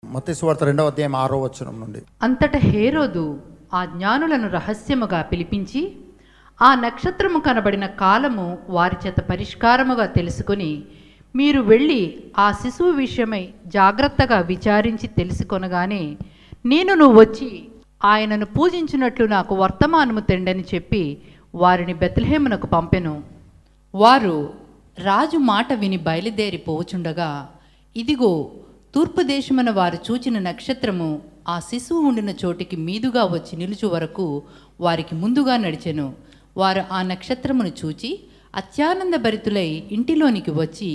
మత్తయి సువార్త 2వ అధ్యాయం 6వ వచనం నుండి. అంతట హేరోదు ఆ జ్ఞానులను రహస్యముగా పిలిపించి ఆ నక్షత్రము కనబడిన కాలము వారి చేత పరిష్కారముగా తెలుసుకొని, మీరు వెళ్ళి ఆ శిశువు విషయమై జాగ్రత్తగా విచారించి తెలుసుకొనగానే నేను వచ్చి ఆయనను పూజించినట్లు నాకు వర్తమానము తెండని చెప్పి వారిని బెత్లెహేమునకు పంపెను. వారు రాజు మాట విని బయలుదేరి పోవుచుండగా, ఇదిగో తూర్పు దేశమున వారు చూచిన నక్షత్రము ఆ శిశువు ఉండిన చోటికి మీదుగా వచ్చి నిలుచు వరకు వారికి ముందుగా నడిచెను. వారు ఆ నక్షత్రమును చూచి అత్యానంద భరితులై ఇంటిలోనికి వచ్చి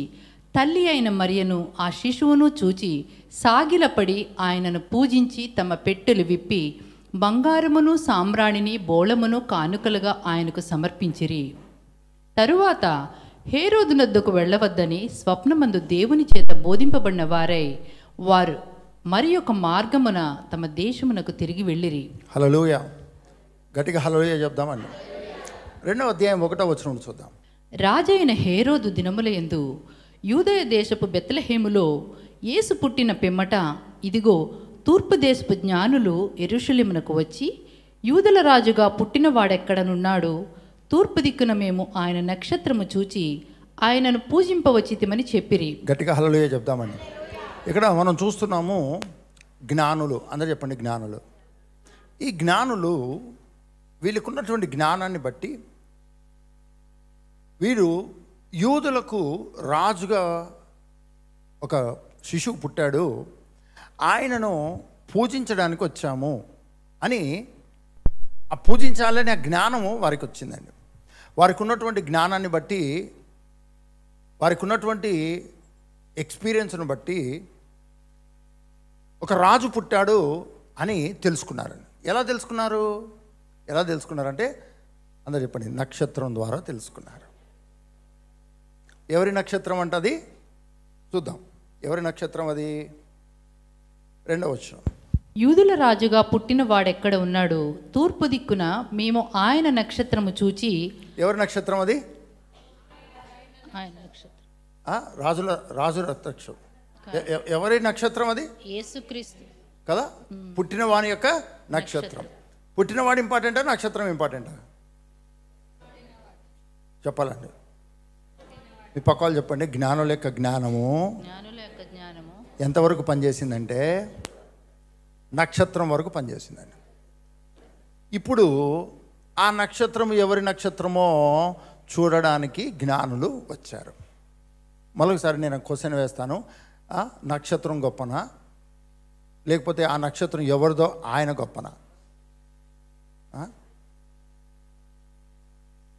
తల్లి అయిన మరియను ఆ శిశువును చూచి సాగిలపడి ఆయనను పూజించి తమ పెట్టెలు విప్పి బంగారమును సాంబ్రాణిని బోళమును కానుకలుగా ఆయనకు సమర్పించిరి. తరువాత హేరోదునొద్దకు వెళ్ళవద్దని స్వప్నమందు దేవుని చేత బోధింపబడిన వారై వారు మరి ఒక మార్గమున తమ దేశమునకు తిరిగి వెళ్ళిరి. హల్లెలూయా, గట్టిగా హల్లెలూయా చెప్దామండి. 2వ అధ్యాయం 1వ వచనం చూద్దాం. రాజైన హేరోదు దినములయందు యూదయ దేశపు బెత్లెహేములో యేసు పుట్టిన పిమ్మట, ఇదిగో తూర్పు దేశపు జ్ఞానులు యెరూషలేమునకు వచ్చి, యూదుల రాజుగా పుట్టినవాడెక్కడనున్నాడు? తూర్పు దిక్కున మేము ఆయన నక్షత్రము చూచి ఆయనను పూజింపవచ్చితిమని చెప్పిరి. గట్టిగా హల్లెలూయా చెప్దామండి. ఇక్కడ మనం చూస్తున్నాము జ్ఞానులు. అందరూ చెప్పండి, జ్ఞానులు. ఈ జ్ఞానులు వీళ్ళకున్నటువంటి జ్ఞానాన్ని బట్టి వీరు యూదులకు రాజుగా ఒక శిశువు పుట్టాడు, ఆయనను పూజించడానికి వచ్చాము అని ఆ పూజించాలనే జ్ఞానము వారికి వచ్చిందండి. వారికి ఉన్నటువంటి జ్ఞానాన్ని బట్టి, వారికి ఉన్నటువంటి ఎక్స్పీరియన్స్ను బట్టి ఒక రాజు పుట్టాడు అని తెలుసుకున్నారండి. ఎలా తెలుసుకున్నారంటే అందరూ చెప్పండి, నక్షత్రం ద్వారా తెలుసుకున్నారు. ఎవరి నక్షత్రం అంటే అది చూద్దాం. ఎవరి నక్షత్రం అది? 2వ వచనం. యూదుల రాజుగా పుట్టిన వాడెక్కడ ఉన్నాడు? తూర్పు దిక్కున మేము ఆయన నక్షత్రము చూచి. ఎవరి నక్షత్రం అది? ఆయన నక్షత్రం. రాజుల నక్షత్రం. ఎవరి నక్షత్రం అది? యేసుక్రీస్తు కదా. పుట్టిన వాని యొక్క నక్షత్రం. పుట్టినవాడు ఇంపార్టెంటా, నక్షత్రం ఇంపార్టెంటా? చెప్పాలండి. మీ పక్క వాళ్ళు చెప్పండి. జ్ఞానుల యొక్క జ్ఞానము ఎంతవరకు పనిచేసిందంటే నక్షత్రం వరకు పనిచేసిందండి. ఇప్పుడు ఆ నక్షత్రం ఎవరి నక్షత్రమో చూడడానికి జ్ఞానులు వచ్చారు. మరొకసారి నేను క్వశ్చన్ వేస్తాను. నక్షత్రం గొప్పనా, లేకపోతే ఆ నక్షత్రం ఎవరిదో ఆయన గొప్పనా?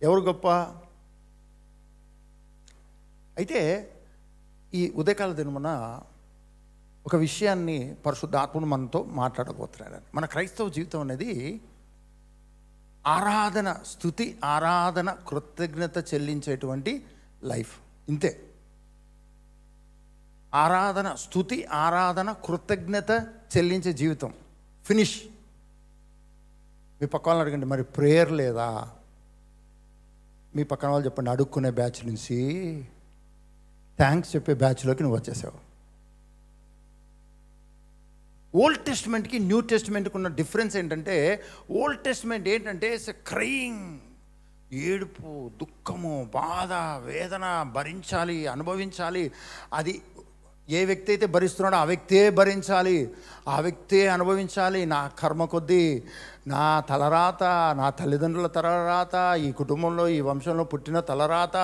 ఎవరు గొప్ప? అయితే ఈ ఉదయకాల దినమున ఒక విషయాన్ని పరిశుద్ధాత్ముడు మనతో మాట్లాడబోతున్నాడు. మన క్రైస్తవ జీవితం అనేది ఆరాధన, స్తుతి, ఆరాధన, కృతజ్ఞత చెల్లించేటువంటి లైఫ్. ఇంతే. ఆరాధన, స్తుతి, ఆరాధన, కృతజ్ఞత చెల్లించే జీవితం. ఫినిష్. మీ పక్క వాళ్ళని అడగండి, మరి ప్రేయర్ లేదా? మీ పక్కన వాళ్ళు చెప్పండి, అడుక్కునే బ్యాచ్ నుంచి థ్యాంక్స్ చెప్పే బ్యాచ్లోకి నువ్వు వచ్చేసావు. ఓల్డ్ టెస్ట్మెంట్కి న్యూ టెస్ట్మెంట్కి ఉన్న డిఫరెన్స్ ఏంటంటే, ఓల్డ్ టెస్ట్మెంట్ ఏంటంటే క్రయింగ్, ఏడుపు, దుఃఖము, బాధ, వేదన భరించాలి, అనుభవించాలి. అది ఏ వ్యక్తి అయితే భరిస్తున్నాడో ఆ వ్యక్తే భరించాలి, ఆ వ్యక్తే అనుభవించాలి. నా కర్మ కొద్దీ, నా తలరాత, నా తల్లిదండ్రుల తలరాత, ఈ కుటుంబంలో ఈ వంశంలో పుట్టిన తలరాత,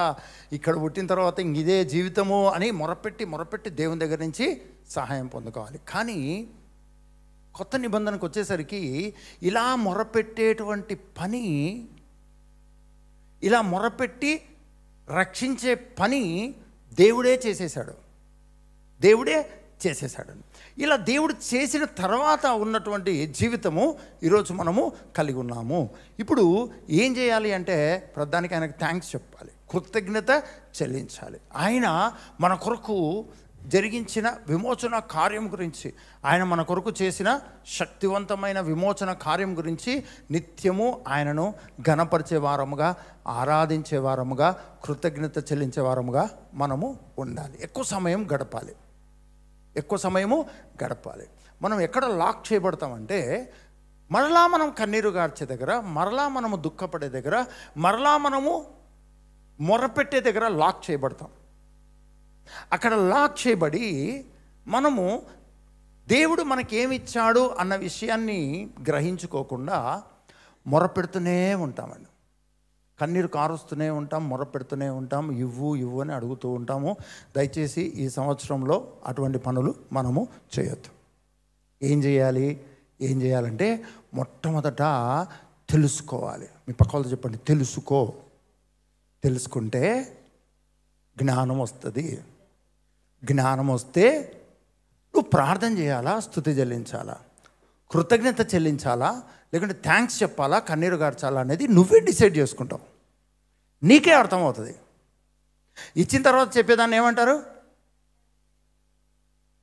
ఇక్కడ పుట్టిన తర్వాత ఇదే జీవితము అని మొరపెట్టి దేవుని దగ్గర నుంచి సహాయం పొందుకోవాలి. కానీ కొత్త నిబంధనకు వచ్చేసరికి ఇలా మొరపెట్టేటువంటి పని, ఇలా మొరపెట్టి రక్షించే పని దేవుడే చేసేసాడు. ఇలా దేవుడు చేసిన తర్వాత ఉన్నటువంటి జీవితము ఈరోజు మనము కలిగి ఉన్నాము. ఇప్పుడు ఏం చేయాలి అంటే, ప్రధానికి ఆయనకు థ్యాంక్స్ చెప్పాలి, కృతజ్ఞత చెల్లించాలి. ఆయన మన కొరకు జరిగించిన విమోచన కార్యం గురించి, ఆయన మన కొరకు చేసిన శక్తివంతమైన విమోచన కార్యం గురించి నిత్యము ఆయనను ఘనపరిచే వారముగా, ఆరాధించే వారముగా, కృతజ్ఞత చెల్లించే వారముగా మనము ఉండాలి. ఎక్కువ సమయం గడపాలి. ఎక్కువ సమయము గడపాలి. మనం ఎక్కడ లాక్ చేయబడతామంటే మరలా మనం కన్నీరు గార్చే దగ్గర, మరలా మనము దుఃఖపడే దగ్గర, మరలా మనము మొరపెట్టే దగ్గర లాక్ చేయబడతాం. అక్కడ లాక్ చేయబడి మనము దేవుడు మనకేమిచ్చాడు అన్న విషయాన్ని గ్రహించుకోకుండా మొరపెడుతూనే ఉంటామండి. కన్నీరు కారుస్తూనే ఉంటాం, మొరపెడుతూనే ఉంటాం, ఇవ్వు ఇవ్వు అని అడుగుతూ ఉంటాము. దయచేసి ఈ సంవత్సరంలో అటువంటి పనులు మనము చేయొద్దు. ఏం చేయాలంటే మొట్టమొదట తెలుసుకోవాలి. మీ పక్క వాళ్ళతో చెప్పండి, తెలుసుకుంటే జ్ఞానం వస్తుంది. జ్ఞానం వస్తే నువ్వు ప్రార్థన చేయాలా, స్తుతి చెల్లించాలా, కృతజ్ఞత చెల్లించాలా, లేకుంటే థ్యాంక్స్ చెప్పాలా, కన్నీరు గార్చాలా అనేది నువ్వే డిసైడ్ చేసుకుంటావు. నీకే అర్థమవుతుంది. ఇచ్చిన తర్వాత చెప్పేదాన్ని ఏమంటారు?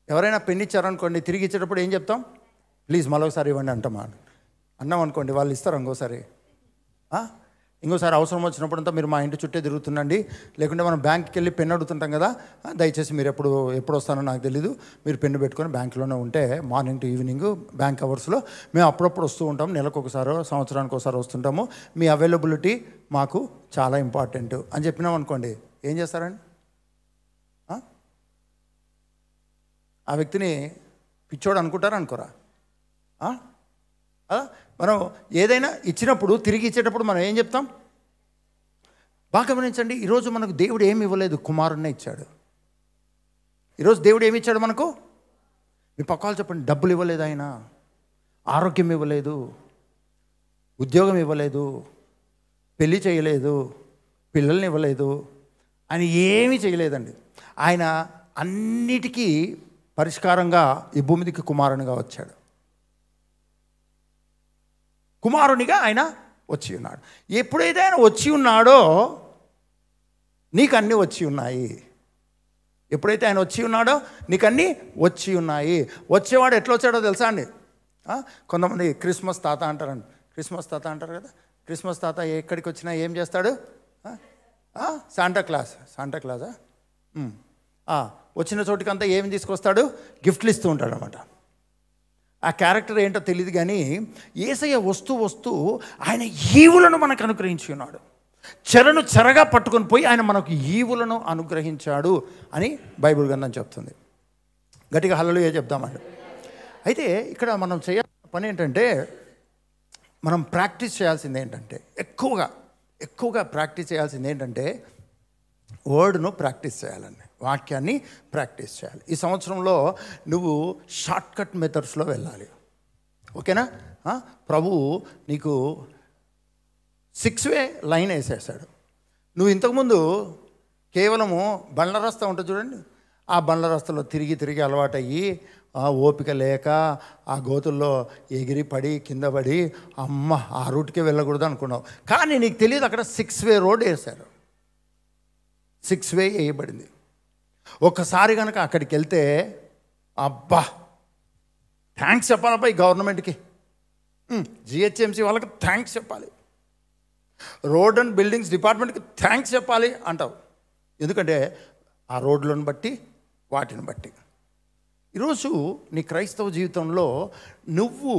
ఎవరైనా పెన్ ఇచ్చారనుకోండి, తిరిగి ఇచ్చేటప్పుడు ఏం చెప్తాం? ప్లీజ్ మరొకసారి ఇవ్వండి అన్నాం అనుకోండి, వాళ్ళు ఇస్తారు ఇంకోసారి అవసరం వచ్చినప్పుడంతా మీరు మా ఇంటి చుట్టే తిరుగుతుండండి. లేకుంటే మనం బ్యాంక్కి వెళ్ళి పెన్ను అడుగుతుంటాం కదా, దయచేసి మీరు ఎప్పుడు వస్తానో నాకు తెలీదు, మీరు పెన్ను పెట్టుకొని బ్యాంకులోనే ఉంటే మార్నింగ్ టు ఈవినింగ్ బ్యాంక్ అవర్స్లో మేము అప్పుడప్పుడు వస్తూ ఉంటాం, నెలకు ఒకసారి, సంవత్సరానికి ఒకసారి వస్తుంటాము, మీ అవైలబిలిటీ మాకు చాలా ఇంపార్టెంట్ అని చెప్పినాం అనుకోండి, ఏం చేస్తారండి? ఆ వ్యక్తిని పిచ్చోడు అనుకుంటారా అనుకోరా? మనం ఏదైనా ఇచ్చినప్పుడు, తిరిగి ఇచ్చేటప్పుడు మనం ఏం చెప్తాం? బాగా గమనించండి. ఈరోజు మనకు దేవుడు ఏమి ఇవ్వలేదు, కుమారుణ్ణే ఇచ్చాడు. ఈరోజు దేవుడు ఏమి ఇచ్చాడు మనకు? మీ పక్కవాళ్ళు చెప్పండి, డబ్బులు ఇవ్వలేదు ఆయన, ఆరోగ్యం ఇవ్వలేదు, ఉద్యోగం ఇవ్వలేదు, పెళ్లి చేయలేదు, పిల్లల్ని ఇవ్వలేదు, ఆయన ఏమీ చేయలేదండి. ఆయన అన్నిటికీ పరిష్కారంగా ఈ భూమికి కుమారునిగా వచ్చాడు. కుమారునిగా ఆయన వచ్చి ఉన్నాడు. ఎప్పుడైతే ఆయన వచ్చి ఉన్నాడో నీకు అన్నీ వచ్చి ఉన్నాయి. ఎప్పుడైతే ఆయన వచ్చి ఉన్నాడో నీకు అన్నీ వచ్చి ఉన్నాయి. వచ్చేవాడు ఎట్లా వచ్చాడో తెలుసా అండి? కొంతమంది క్రిస్మస్ తాత అంటారండి. క్రిస్మస్ తాత అంటారు కదా. క్రిస్మస్ తాత ఎక్కడికి వచ్చినా ఏం చేస్తాడు? శాంటా క్లాజా వచ్చిన చోటుకంతా ఏమి తీసుకొస్తాడు? గిఫ్ట్లు ఇస్తూ ఉంటాడు అన్నమాట. ఆ క్యారెక్టర్ ఏంటో తెలియదు కానీ యేసయ్య వస్తూ ఆయన ఈవులను మనకు అనుగ్రహించి ఉన్నాడు. చెరగా పట్టుకొని పోయి ఆయన మనకు ఈవులను అనుగ్రహించాడు అని బైబిల్ గ్రంథం చెప్తుంది. గట్టిగా హల్లెలూయా చెప్దామండి. అయితే ఇక్కడ మనం చేయాల్సిన పని ఏంటంటే, మనం ప్రాక్టీస్ చేయాల్సింది ఏంటంటే, ఎక్కువగా ప్రాక్టీస్ చేయాల్సింది ఏంటంటే వర్డ్ను ప్రాక్టీస్ చేయాలండి. వాక్యాన్ని ప్రాక్టీస్ చేయాలి. ఈ సంవత్సరంలో నువ్వు షార్ట్కట్ మెథడ్స్లో వెళ్ళాలి. ఓకేనా? ప్రభువు నీకు 6-వే లైన్ వేసేసాడు. నువ్వు ఇంతకుముందు కేవలము బండ్ల రస్తా ఉంటుంది చూడండి, ఆ బండ్ల రస్తాలో తిరిగి అలవాటయ్యి ఓపిక లేక ఆ గోతుల్లో ఎగిరి పడి కింద పడి అమ్మ ఆ రూట్కే వెళ్ళకూడదు అనుకున్నావు. కానీ నీకు తెలియదు అక్కడ 6-వే రోడ్ వేశారు. 6-వే వేయబడింది. ఒక్కసారి కనుక అక్కడికి వెళ్తే అబ్బా థ్యాంక్స్ చెప్పాలబ్బా ఈ గవర్నమెంట్కి, జిహెచ్ఎంసీ వాళ్ళకి థ్యాంక్స్ చెప్పాలి, రోడ్ అండ్ బిల్డింగ్స్ డిపార్ట్మెంట్కి థ్యాంక్స్ చెప్పాలి అంటావు. ఎందుకంటే ఆ రోడ్లను బట్టి, వాటిని బట్టి. ఈరోజు నీ క్రైస్తవ జీవితంలో నువ్వు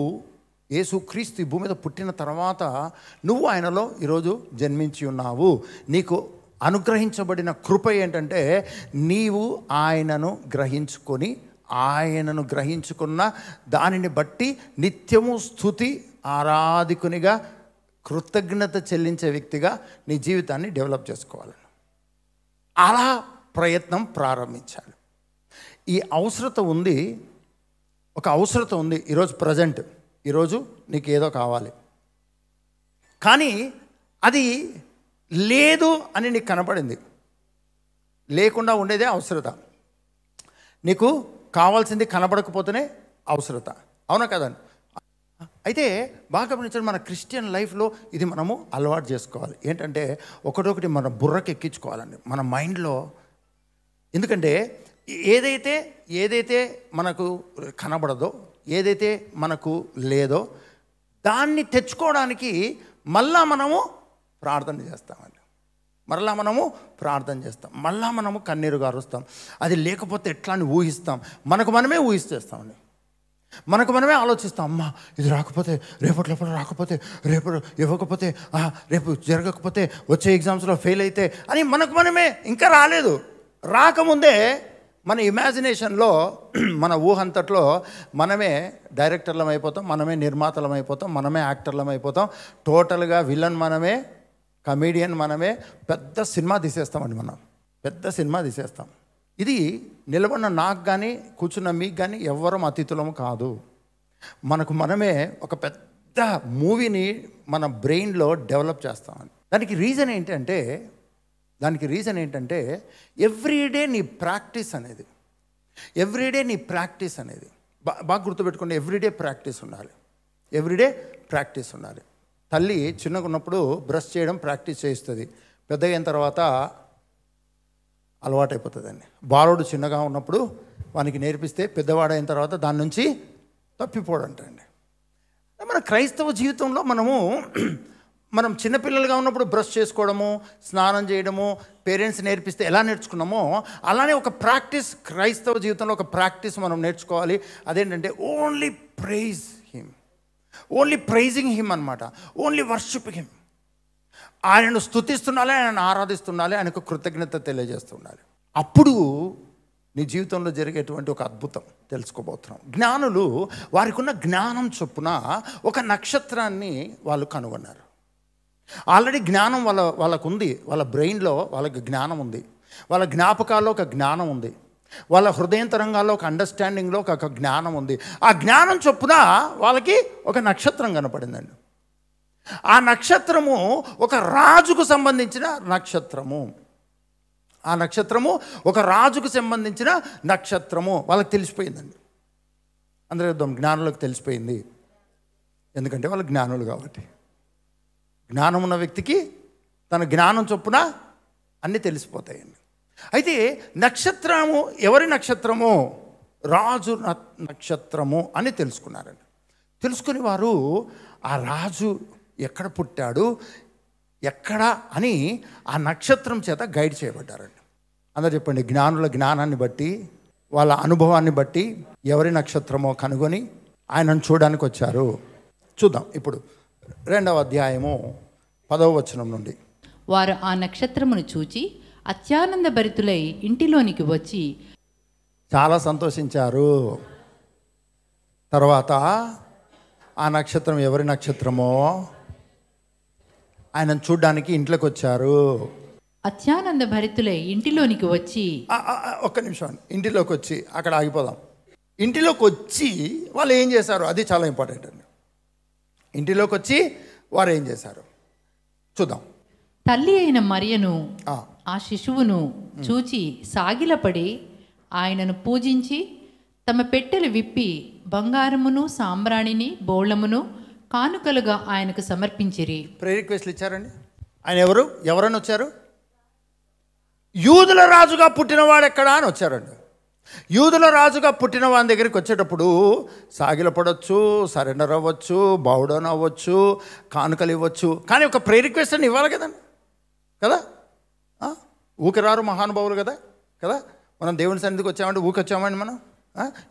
యేసుక్రీస్తు ఈ భూమి మీద పుట్టిన తర్వాత నువ్వు ఆయనలో ఈరోజు జన్మించి ఉన్నావు. నీకు అనుగ్రహించబడిన కృప ఏంటంటే నీవు ఆయనను గ్రహించుకున్న దానిని బట్టి నిత్యము స్తుతి ఆరాధికునిగా, కృతజ్ఞత చెల్లించే వ్యక్తిగా నీ జీవితాన్ని డెవలప్ చేసుకోవాలి. అలా ప్రయత్నం ప్రారంభించాలి. ఈ అవసరత ఉంది, ఒక అవసరత ఉంది ఈరోజు ప్రజెంట్. ఈరోజు నీకు ఏదో కావాలి, కానీ అది లేదు అని నీకు కనపడింది. లేకుండా ఉండేదే అవసరత. నీకు కావాల్సింది కనపడకపోతేనే అవసరత. అవునా కదండి? అయితే బాగా గమనించండి, మన క్రిస్టియన్ లైఫ్లో ఇది మనము అలవాటు చేసుకోవాలి. ఏంటంటే ఒకటొకటి మన బుర్రకి ఎక్కించుకోవాలండి, మన మైండ్లో. ఎందుకంటే ఏదైతే మనకు కనబడదో, ఏదైతే మనకు లేదో దాన్ని తెచ్చుకోవడానికి మళ్ళా మనము ప్రార్థన చేస్తామండి. మరలా మనము ప్రార్థన చేస్తాం, మళ్ళా మనము కన్నీరు గారుస్తాం. అది లేకపోతే ఎట్లా అని ఊహిస్తాం, మనకు మనమే ఊహిస్తేస్తామండి. మనకు మనమే ఆలోచిస్తాం, అమ్మ ఇది రాకపోతే రేపటి రాకపోతే, రేపు ఇవ్వకపోతే, రేపు జరగకపోతే, వచ్చే ఎగ్జామ్స్లో ఫెయిల్ అయితే అని మనకు మనమే, ఇంకా రాలేదు, రాకముందే మన ఇమాజినేషన్లో, మన ఊహంతట్లో మనమే డైరెక్టర్లం అయిపోతాం, మనమే నిర్మాతలం అయిపోతాం, మనమే యాక్టర్లం అయిపోతాం, టోటల్గా విలన్ మనమే, కమీడియన్ మనమే, పెద్ద సినిమా తీసేస్తామండి. మనం పెద్ద సినిమా తీసేస్తాం. ఇది నిలబడిన నాకు కానీ కూర్చున్న మీకు కానీ ఎవ్వరం అతిథులము కాదు. మనకు మనమే ఒక పెద్ద మూవీని మన బ్రెయిన్లో డెవలప్ చేస్తామని. దానికి రీజన్ ఏంటంటే ఎవ్రీడే నీ ప్రాక్టీస్ అనేది, బాగా గుర్తుపెట్టుకోండి, ఎవ్రీడే ప్రాక్టీస్ ఉండాలి. తల్లి చిన్నగా ఉన్నప్పుడు బ్రష్ చేయడం ప్రాక్టీస్ చేయిస్తుంది, పెద్దగా అయిన తర్వాత అలవాటైపోతుందండి. బాలుడు చిన్నగా ఉన్నప్పుడు వానికి నేర్పిస్తే పెద్దవాడైన తర్వాత దాని నుంచి తప్పిపోడంటండి. మన క్రైస్తవ జీవితంలో మనం చిన్నపిల్లలుగా ఉన్నప్పుడు బ్రష్ చేసుకోవడము, స్నానం చేయడము పేరెంట్స్ నేర్పిస్తే ఎలా నేర్చుకున్నామో అలానే ఒక ప్రాక్టీస్, క్రైస్తవ జీవితంలో ఒక ప్రాక్టీస్ మనం నేర్చుకోవాలి. అదేంటంటే ఓన్లీ ప్రైజింగ్ హిమ్ అనమాట, ఓన్లీ వర్షిప్ హిమ్. ఆయనను స్తుతిస్తుండాలి, ఆయనను ఆరాధిస్తుండాలి, ఆయనకు కృతజ్ఞత తెలియజేస్తుండాలి. అప్పుడు నీ జీవితంలో జరిగేటువంటి ఒక అద్భుతం తెలుసుకోబోతున్నాం. జ్ఞానులు వారికి ఉన్న జ్ఞానం చొప్పున ఒక నక్షత్రాన్ని వాళ్ళు కనుగొన్నారు. ఆల్రెడీ జ్ఞానం వాళ్ళకు ఉంది, వాళ్ళ బ్రెయిన్లో వాళ్ళకి జ్ఞానం ఉంది, వాళ్ళ జ్ఞాపకాల్లో ఒక జ్ఞానం ఉంది, వాళ్ళ హృదయంతరంగాల్లో ఒక అండర్స్టాండింగ్లో ఒక జ్ఞానం ఉంది. ఆ జ్ఞానం చొప్పున వాళ్ళకి ఒక నక్షత్రం కనపడిందండి. ఆ నక్షత్రము ఒక రాజుకు సంబంధించిన నక్షత్రము. వాళ్ళకి తెలిసిపోయిందండి. అందరూ జ్ఞానులకు తెలిసిపోయింది, ఎందుకంటే వాళ్ళు జ్ఞానులు కాబట్టి. జ్ఞానం ఉన్న వ్యక్తికి తన జ్ఞానం చొప్పున అన్నీ తెలిసిపోతాయండి. అయితే నక్షత్రము ఎవరి నక్షత్రము? రాజు నక్షత్రము అని తెలుసుకున్నారండి. తెలుసుకుని వారు ఆ రాజు ఎక్కడ పుట్టాడు, ఎక్కడ అని ఆ నక్షత్రం చేత గైడ్ చేయబడ్డారండి. అందరూ చెప్పండి, జ్ఞానుల జ్ఞానాన్ని బట్టి, వాళ్ళ అనుభవాన్ని బట్టి ఎవరి నక్షత్రమో కనుగొని ఆయనను చూడడానికి వచ్చారు. చూద్దాం ఇప్పుడు 2వ అధ్యాయము 10వ వచనం నుండి. వారు ఆ నక్షత్రమును చూచి అత్యానంద భరితులై ఇంటిలోనికి వచ్చి చాలా సంతోషించారు. తర్వాత ఆ నక్షత్రం ఎవరి నక్షత్రమో ఆయనను చూడ్డానికి ఇంట్లోకి వచ్చారు. అత్యానంద భరితులై ఇంటిలోనికి వచ్చి, ఒక్క నిమిషం, ఇంటిలోకి వచ్చి అక్కడ ఆగిపోదాం. ఇంటిలోకి వచ్చి వాళ్ళు ఏం చేశారు, అది చాలా ఇంపార్టెంట్ అండి. ఇంటిలోకి వచ్చి వారు ఏం చేశారు చూద్దాం. తల్లి అయిన మరియను ఆ శిశువును చూచి సాగిలపడి ఆయనను పూజించి తమ పెట్టెలు విప్పి బంగారమును సాంబ్రాణిని బోళమును కానుకలుగా ఆయనకు సమర్పించిరి. ప్రేయర్ రిక్వెస్ట్లు ఇచ్చారండి. ఆయన ఎవరని వచ్చారు? యూదుల రాజుగా పుట్టినవాడు ఎక్కడా అని వచ్చారండి. యూదుల రాజుగా పుట్టిన వాని దగ్గరికి వచ్చేటప్పుడు సాగిలపడవచ్చు, సరెండర్ అవ్వచ్చు, బౌడౌన్ అవ్వచ్చు, కానుకలు ఇవ్వచ్చు, కానీ ఒక ప్రేయర్ రిక్వెస్ట్ అని ఇవ్వాలి కదండి, కదా? ఊకిరారు మహానుభావులు కదా. మనం దేవుని సన్నిధికి వచ్చామంటే ఊకొచ్చామండి మనం,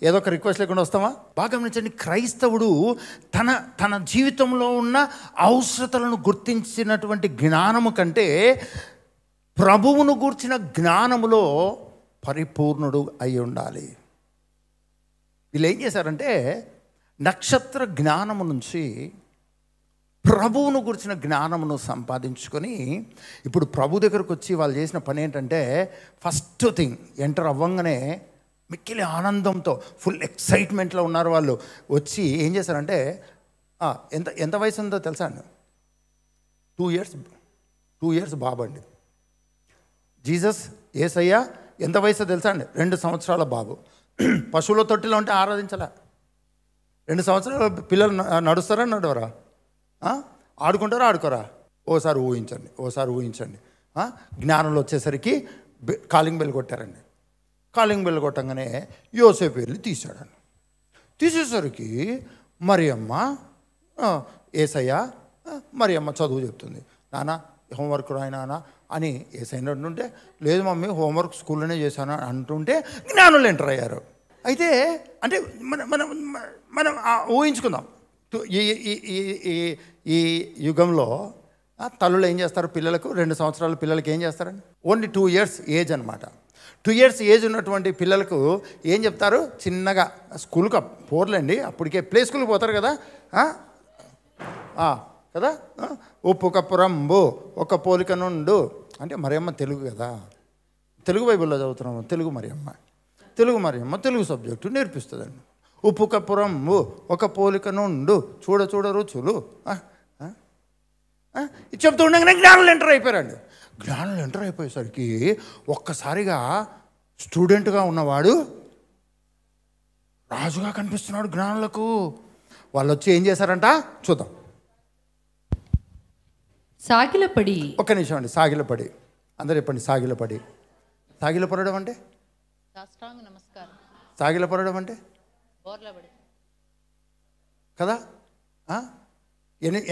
ఏదో ఒక రిక్వెస్ట్ లేకుండా వస్తామా? బాగా గమనించండి, క్రైస్తవుడు తన జీవితంలో ఉన్న అవసరతలను గుర్తించినటువంటి జ్ఞానము కంటే ప్రభువును గూర్చిన జ్ఞానములో పరిపూర్ణుడు అయి ఉండాలి. వీళ్ళు ఏం చేశారంటే నక్షత్ర జ్ఞానము నుంచి ప్రభువును గురించిన జ్ఞానమును సంపాదించుకొని ఇప్పుడు ప్రభు దగ్గరకు వచ్చి వాళ్ళు చేసిన పని ఏంటంటే, ఫస్ట్ థింగ్ ఎంటర్ అవ్వంగానే మిక్కిలి ఆనందంతో ఫుల్ ఎక్సైట్మెంట్లో ఉన్నారు వాళ్ళు. వచ్చి ఏం చేశారంటే, ఎంత వయసు ఉందో తెలుసా అండి? 2 ఇయర్స్ బాబు అండి. జీసస్ యేసయ్య ఎంత వయసు తెలుసా అండి? 2 సంవత్సరాల బాబు. పశువుల తొట్టిలో ఉంటే ఆరాధించలే. 2 సంవత్సరాల పిల్లలు నడుస్తారా నడవరా? ఆడుకుంటారా ఆడుకోరా? ఓసారి ఊహించండి. జ్ఞానంలో వచ్చేసరికి కాలింగ్ బెల్ కొట్టారండి. కాలింగ్ బెల్ కొట్టంగానే యోసేపు వెళ్ళి తీసాడండి. తీసేసరికి మరియమ్మ యేసయ్య, మరియమ్మ చదువు చెప్తుంది. నాన్న హోంవర్క్ రాయినా అని ఏసైనా అంటుంటే, లేదు మమ్మీ హోంవర్క్ స్కూల్లోనే చేశాను అంటుంటే జ్ఞానులు ఎంటర్ అయ్యారు. అయితే అంటే మనం మనం ఊహించుకుందాం. ఈ యుగంలో తల్లులు ఏం చేస్తారు, పిల్లలకు 2 సంవత్సరాల పిల్లలకి ఏం చేస్తారండి? ఓన్లీ 2 years ఏజ్ అనమాట. 2 years ఏజ్ ఉన్నటువంటి పిల్లలకు ఏం చెప్తారు? చిన్నగా స్కూల్కి పోర్లండి, అప్పటికే ప్లే స్కూల్కి పోతారు కదా కదా. ఉప్పు కప్పు రంబు ఒక పోలిక నుండు అంటే మరియమ్మ తెలుగు కదా, తెలుగు బైబిల్లో చదువుతున్నాము. తెలుగు మరియమ్మ తెలుగు సబ్జెక్టు నేర్పిస్తుందండి. ఉప్పు కప్పు రంబు ఒక పోలిక నుండు చూడ చూడ రుచులు ఇది చెప్తూ ఉండగానే జ్ఞానులు ఎంటర్ అయిపోయారండి. జ్ఞానులు ఎంటర్ అయిపోయేసరికి ఒక్కసారిగా స్టూడెంట్గా ఉన్నవాడు రాజుగా కనిపిస్తున్నాడు జ్ఞానులకు. వాళ్ళు వచ్చి ఏం చేశారంట చూద్దాం. సాగిలపడి, ఒక్క నిమిషం అండి, సాగిలపడి అందరు చెప్పండి. సాగిలపడడం అంటే సాగిలపడడం అంటే కదా.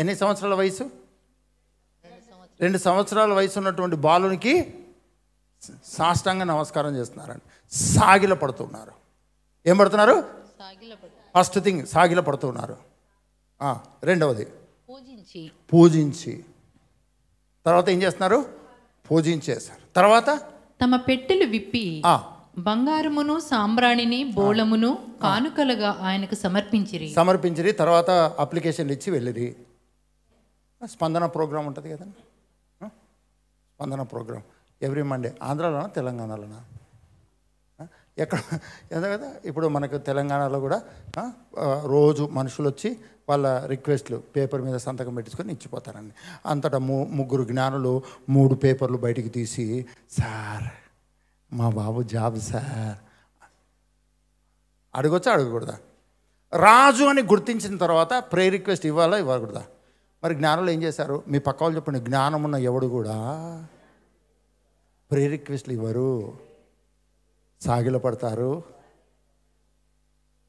ఎన్ని సంవత్సరాల వయసు? 2 సంవత్సరాల వయసు ఉన్నటువంటి బాలునికి సాష్టాంగ నమస్కారం చేస్తున్నారండి. సాగిల పడుతున్నారు. ఏం పడుతున్నారు? ఫస్ట్ థింగ్ సాగిల పడుతున్నారు. రెండవది పూజించి. తర్వాత ఏం చేస్తున్నారు? పూజించేశారు. తర్వాత తమ పెట్టెలు విప్పి బంగారమును సాంబ్రాణిని బోళమును కానుకలుగా ఆయనకు సమర్పించిరి. తర్వాత అప్లికేషన్లు ఇచ్చి వెళ్ళిరి. స్పందన ప్రోగ్రాం ఉంటుంది కదండి. స్పందన ప్రోగ్రాం ఎవ్రీ మండే. ఆంధ్రాలోనా తెలంగాణలోనా? ఎక్కడ కదా. ఇప్పుడు మనకు తెలంగాణలో కూడా రోజు మనుషులు వచ్చి వాళ్ళ రిక్వెస్ట్లు పేపర్ మీద సంతకం పెట్టించుకొని ఇచ్చిపోతారండి. అంతటా 3 జ్ఞానులు 3 పేపర్లు బయటికి తీసి, సార్ మా బాబు జాబ్ సార్ అడగొచ్చా అడగకూడదా? రాజు అని గుర్తించిన తర్వాత ప్రే రిక్వెస్ట్ ఇవ్వాలా ఇవ్వకూడదా? మరి జ్ఞానులు ఏం చేశారు? మీ పక్క వాళ్ళు చెప్పండి. జ్ఞానం ఉన్న ఎవడు కూడా ప్రే రిక్వెస్ట్లు ఇవ్వరు. సాగిల పడతారు,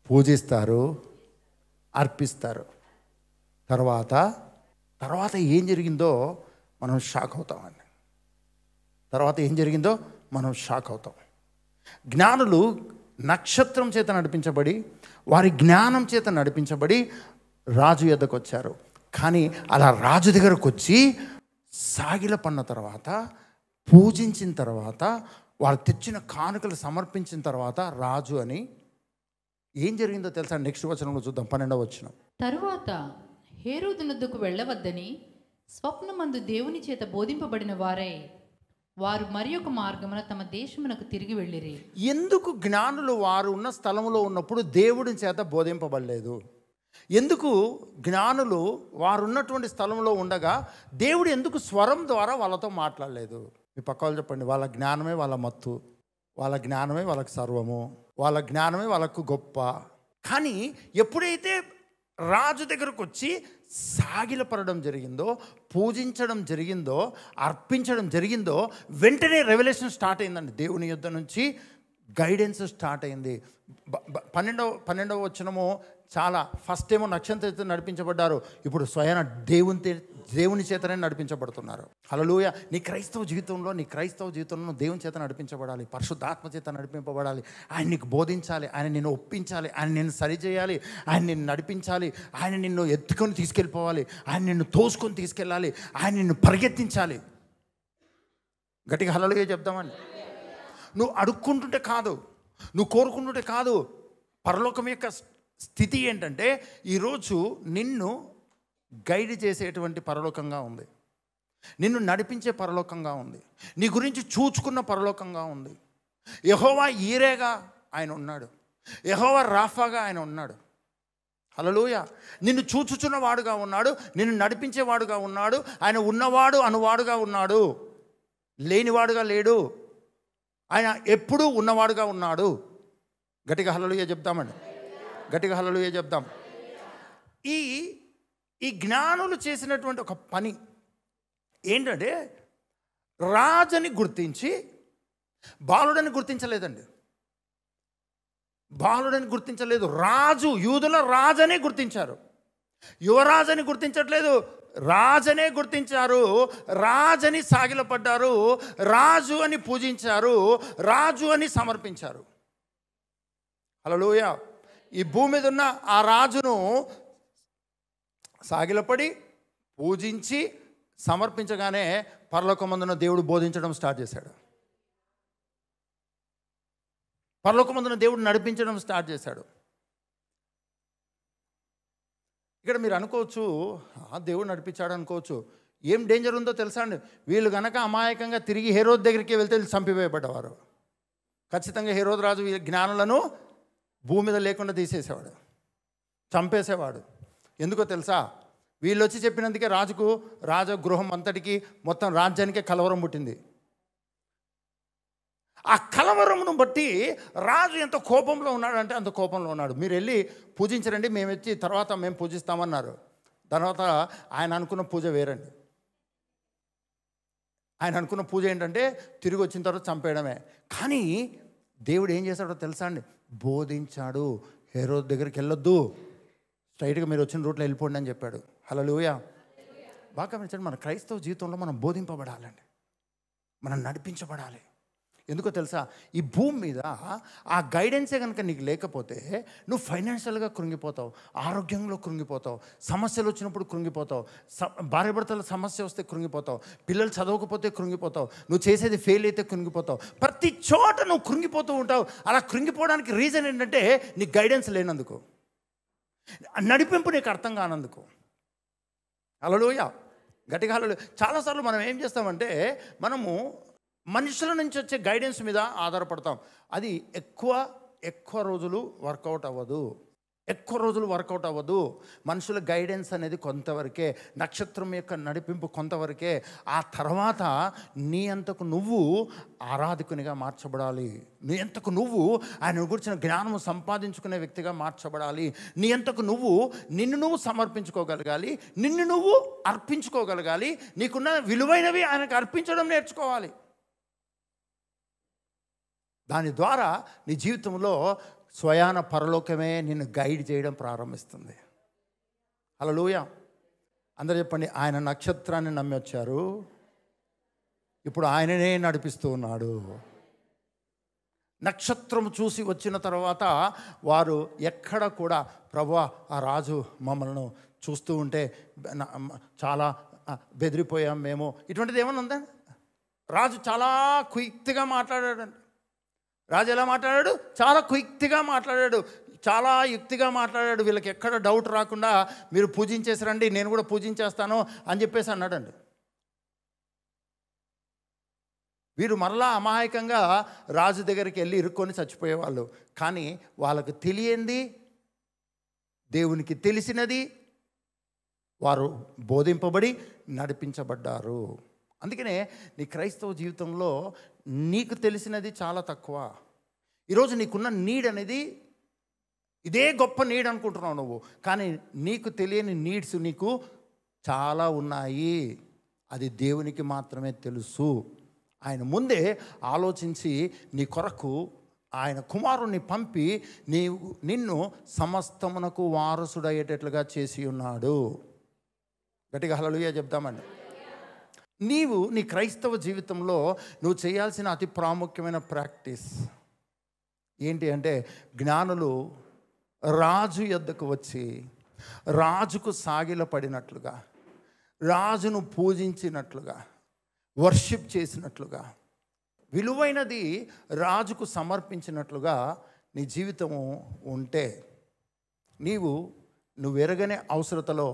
పూజిస్తారు, అర్పిస్తారు. తర్వాత ఏం జరిగిందో మనం షాక్ అవుతాం. జ్ఞానులు నక్షత్రం చేత నడిపించబడి, వారి జ్ఞానం చేత నడిపించబడి రాజు యొద్దకు వచ్చారు. కానీ అలా రాజు దగ్గరకు వచ్చి సాగిల పడిన తర్వాత, పూజించిన తర్వాత, వాళ్ళు తెచ్చిన కానుకలు సమర్పించిన తర్వాత రాజు అని ఏం జరిగిందో తెలుసా? నెక్స్ట్ వచనంలో చూద్దాం. 12వ వచనం. తరువాత హేరోదునొద్దకు వెళ్ళవద్దని స్వప్నమందు దేవుని చేత బోధింపబడిన వారు మరి ఒక మార్గమున తమ దేశమునకు తిరిగి వెళ్ళిరి. ఎందుకు జ్ఞానులు వారు ఉన్న స్థలంలో ఉన్నప్పుడు దేవుడి చేత బోధింపబడలేదు? ఎందుకు జ్ఞానులు వారు ఉన్నటువంటి స్థలంలో ఉండగా దేవుడు ఎందుకు స్వరం ద్వారా వాళ్ళతో మాట్లాడలేదు? మీ పక్క వాళ్ళు చెప్పండి. వాళ్ళ జ్ఞానమే వాళ్ళ మత్తు, వాళ్ళ జ్ఞానమే వాళ్ళకు సర్వము, వాళ్ళ జ్ఞానమే వాళ్ళకు గొప్ప. కానీ ఎప్పుడైతే రాజు దగ్గరకు వచ్చి సాగిలపడడం జరిగిందో, పూజించడం జరిగిందో, అర్పించడం జరిగిందో, వెంటనే రెవల్యూషన్ స్టార్ట్ అయిందండి. దేవుని యుద్ధ నుంచి గైడెన్స్ స్టార్ట్ అయింది. 12వ వచనము చాలా ఫస్ట్ ఏమో నక్షత్రం చేత నడిపించబడ్డారు. ఇప్పుడు స్వయాన దేవుని చేతనే నడిపించబడుతున్నారు. హల్లెలూయా. నీ క్రైస్తవ జీవితంలో దేవుని చేత నడిపించబడాలి, పరిశుద్ధాత్మ చేత నడిపింపబడాలి. ఆయన నీకు బోధించాలి, ఆయన నిన్ను ఒప్పించాలి, ఆయన నిన్ను సరిచేయాలి, ఆయన నిన్ను నడిపించాలి, ఆయన నిన్ను ఎత్తుకొని తీసుకెళ్ళిపోవాలి, ఆయన నిన్ను తోసుకొని తీసుకెళ్ళాలి, ఆయన నిన్ను పరిగెత్తించాలి. గట్టిగా హల్లెలూయా చెప్దామండి. నువ్వు అడుక్కుంటుంటే కాదు, నువ్వు కోరుకుంటుంటే కాదు. పరలోకం యొక్క స్థితి ఏంటంటే ఈరోజు నిన్ను గైడ్ చేసేటువంటి పరలోకంగా ఉంది, నిన్ను నడిపించే పరలోకంగా ఉంది, నీ గురించి చూచుకున్న పరలోకంగా ఉంది. యెహోవా ఈరేగా ఆయన ఉన్నాడు, యెహోవా రాఫాగా ఆయన ఉన్నాడు. హల్లెలూయా. నిన్ను చూచుచున్న వాడుగా ఉన్నాడు, నిన్ను నడిపించేవాడుగా ఉన్నాడు. ఆయన ఉన్నవాడు అనువాడుగా ఉన్నాడు, లేనివాడుగా లేడు. ఆయన ఎప్పుడూ ఉన్నవాడుగా ఉన్నాడు. గట్టిగా హల్లెలూయా చెప్తామండి. గట్టిగా హల్లెలూయా చెప్తాం. ఈ జ్ఞానులు చేసినటువంటి ఒక పని ఏంటంటే రాజుని గుర్తించి, బాలుడని గుర్తించలేదండి. రాజు, యూదుల రాజని గుర్తించారు. యువరాజని గుర్తించట్లేదు, రాజనే గుర్తించారు, రాజని సాగిలపడ్డారు, రాజు అని పూజించారు, రాజు అని సమర్పించారు. హల్లెలూయా. ఈ భూమి మీద ఉన్న ఆ రాజును సాగిలపడి పూజించి సమర్పించగానే పరలోకమందున దేవుడు బోధించడం స్టార్ట్ చేశాడు. పరలోకమందున దేవుడు నడిపించడం స్టార్ట్ చేశాడు. ఇక్కడ మీరు అనుకోవచ్చు, దేవుడు నడిపించాడు అనుకోవచ్చు. ఏం డేంజర్ ఉందో తెలుసా అండి? వీళ్ళు కనుక అమాయకంగా తిరిగి హేరోదు దగ్గరికి వెళ్తే వీళ్ళు చంపివేయబడ్డవారు. ఖచ్చితంగా హేరోదు రాజు వీళ్ళ జ్ఞానులను భూమి మీద లేకుండా తీసేసేవాడు, చంపేసేవాడు. ఎందుకో తెలుసా? వీళ్ళు వచ్చి చెప్పినందుకే రాజుకు, రాజగృహం అంతటికి, మొత్తం రాజ్యానికే కలవరం పుట్టింది. ఆ కలవరమును బట్టి రాజు ఎంత కోపంలో ఉన్నాడంటే అంత కోపంలో ఉన్నాడు. మీరు వెళ్ళి పూజించరండి, మేము వచ్చి తర్వాత మేము పూజిస్తామన్నారు. తర్వాత ఆయన అనుకున్న పూజ వేరండి. ఆయన అనుకున్న పూజ ఏంటంటే తిరిగి వచ్చిన తర్వాత చంపేయడమే. కానీ దేవుడు ఏం చేశాడో తెలుసా అండి? బోధించాడు. హేరోదు దగ్గరికి వెళ్ళొద్దు, స్ట్రైట్గా మీరు వచ్చిన రూట్లో వెళ్ళిపోండి అని చెప్పాడు. హల్లెలూయా. బాగా గమనించండి, మన క్రైస్తవ జీవితంలో మనం బోధింపబడాలండి, మనం నడిపించబడాలి. ఎందుకో తెలుసా? ఈ భూమి మీద ఆ గైడెన్సే కనుక నీకు లేకపోతే నువ్వు ఫైనాన్షియల్గా కృంగిపోతావు, ఆరోగ్యంలో కృంగిపోతావు, సమస్యలు వచ్చినప్పుడు కృంగిపోతావు, భార్యాభర్తల సమస్య వస్తే కృంగిపోతావు, పిల్లలు చదవకపోతే కృంగిపోతావు, నువ్వు చేసేది ఫెయిల్ అయితే కృంగిపోతావు. ప్రతి చోట నువ్వు కృంగిపోతూ ఉంటావు. అలా కృంగిపోవడానికి రీజన్ ఏంటంటే నీకు గైడెన్స్ లేనందుకు, నడిపింపు నీకు అర్థం కానందుకు. హల్లెలూయా. గట్టిగా హల్లెలూయా. చాలాసార్లు మనం ఏం చేస్తామంటే మనము మనుషుల నుంచి వచ్చే గైడెన్స్ మీద ఆధారపడతాం. అది ఎక్కువ రోజులు వర్కౌట్ అవ్వదు, మనుషుల గైడెన్స్ అనేది కొంతవరకే, నక్షత్రం యొక్క నడిపింపు కొంతవరకే. ఆ తర్వాత నీ అంతకు నువ్వు ఆరాధకునిగా మార్చబడాలి, నీ అంతకు నువ్వు ఆయన గురించిన జ్ఞానము సంపాదించుకునే వ్యక్తిగా మార్చబడాలి, నీ అంతకు నువ్వు నిన్ను నువ్వు సమర్పించుకోగలగాలి, నిన్ను నువ్వు అర్పించుకోగలగాలి, నీకున్న విలువైనవి ఆయనకు అర్పించడం నేర్చుకోవాలి. దాని ద్వారా నీ జీవితంలో స్వయాన పరలోకమే నిన్ను గైడ్ చేయడం ప్రారంభిస్తుంది. హల్లెలూయా. అందరూ చెప్పండి, ఆయన నక్షత్రాన్ని నమ్మి వచ్చారు, ఇప్పుడు ఆయననే నడిపిస్తూ ఉన్నాడు. నక్షత్రం చూసి వచ్చిన తర్వాత వారు ఎక్కడ కూడా ప్రభువా ఆ రాజు మమ్మల్ని చూస్తూ ఉంటే చాలా బెదిరిపోయాం మేము, ఇటువంటిది ఏమన్నా ఉందండి? రాజు చాలా క్విక్గా మాట్లాడాడండి. రాజు ఎలా మాట్లాడాడు? చాలా క్విక్గా మాట్లాడాడు, చాలా యుక్తిగా మాట్లాడాడు. వీళ్ళకి ఎక్కడ డౌట్ రాకుండా మీరు పూజించేసారండి, నేను కూడా పూజించేస్తాను అని చెప్పేసి అన్నాడండి. వీరు మరలా అమాయకంగా రాజు దగ్గరికి వెళ్ళి ఇరుక్కొని చచ్చిపోయేవాళ్ళు. కానీ వాళ్ళకు తెలియంది, దేవునికి తెలిసినది వారు బోధింపబడి నడిపించబడ్డారు. అందుకనే నీ క్రైస్తవ జీవితంలో నీకు తెలిసినది చాలా తక్కువ. ఈరోజు నీకున్న నీడ్ అనేది ఇదే గొప్ప నీడ్ అనుకుంటున్నావు నువ్వు, కానీ నీకు తెలియని నీడ్స్ నీకు చాలా ఉన్నాయి. అది దేవునికి మాత్రమే తెలుసు. ఆయన ముందే ఆలోచించి నీ కొరకు ఆయన కుమారుణ్ణి పంపి నిన్ను సమస్తమునకు వారసుడయ్యేటట్లుగా చేసి ఉన్నాడు. గట్టిగా హల్లెలూయా చెప్తామండి. నీవు నీ క్రైస్తవ జీవితంలో నువ్వు చేయాల్సిన అతి ప్రాముఖ్యమైన ప్రాక్టీస్ ఏంటి అంటే, జ్ఞానులు రాజు యొద్దకు వచ్చి రాజుకు సాగిలపడినట్లుగా, రాజును పూజించినట్లుగా, వర్షిప్ చేసినట్లుగా, విలువైనది రాజుకు సమర్పించినట్లుగా నీ జీవితము ఉంటే నువ్వు ఎరగనే అవసరతలో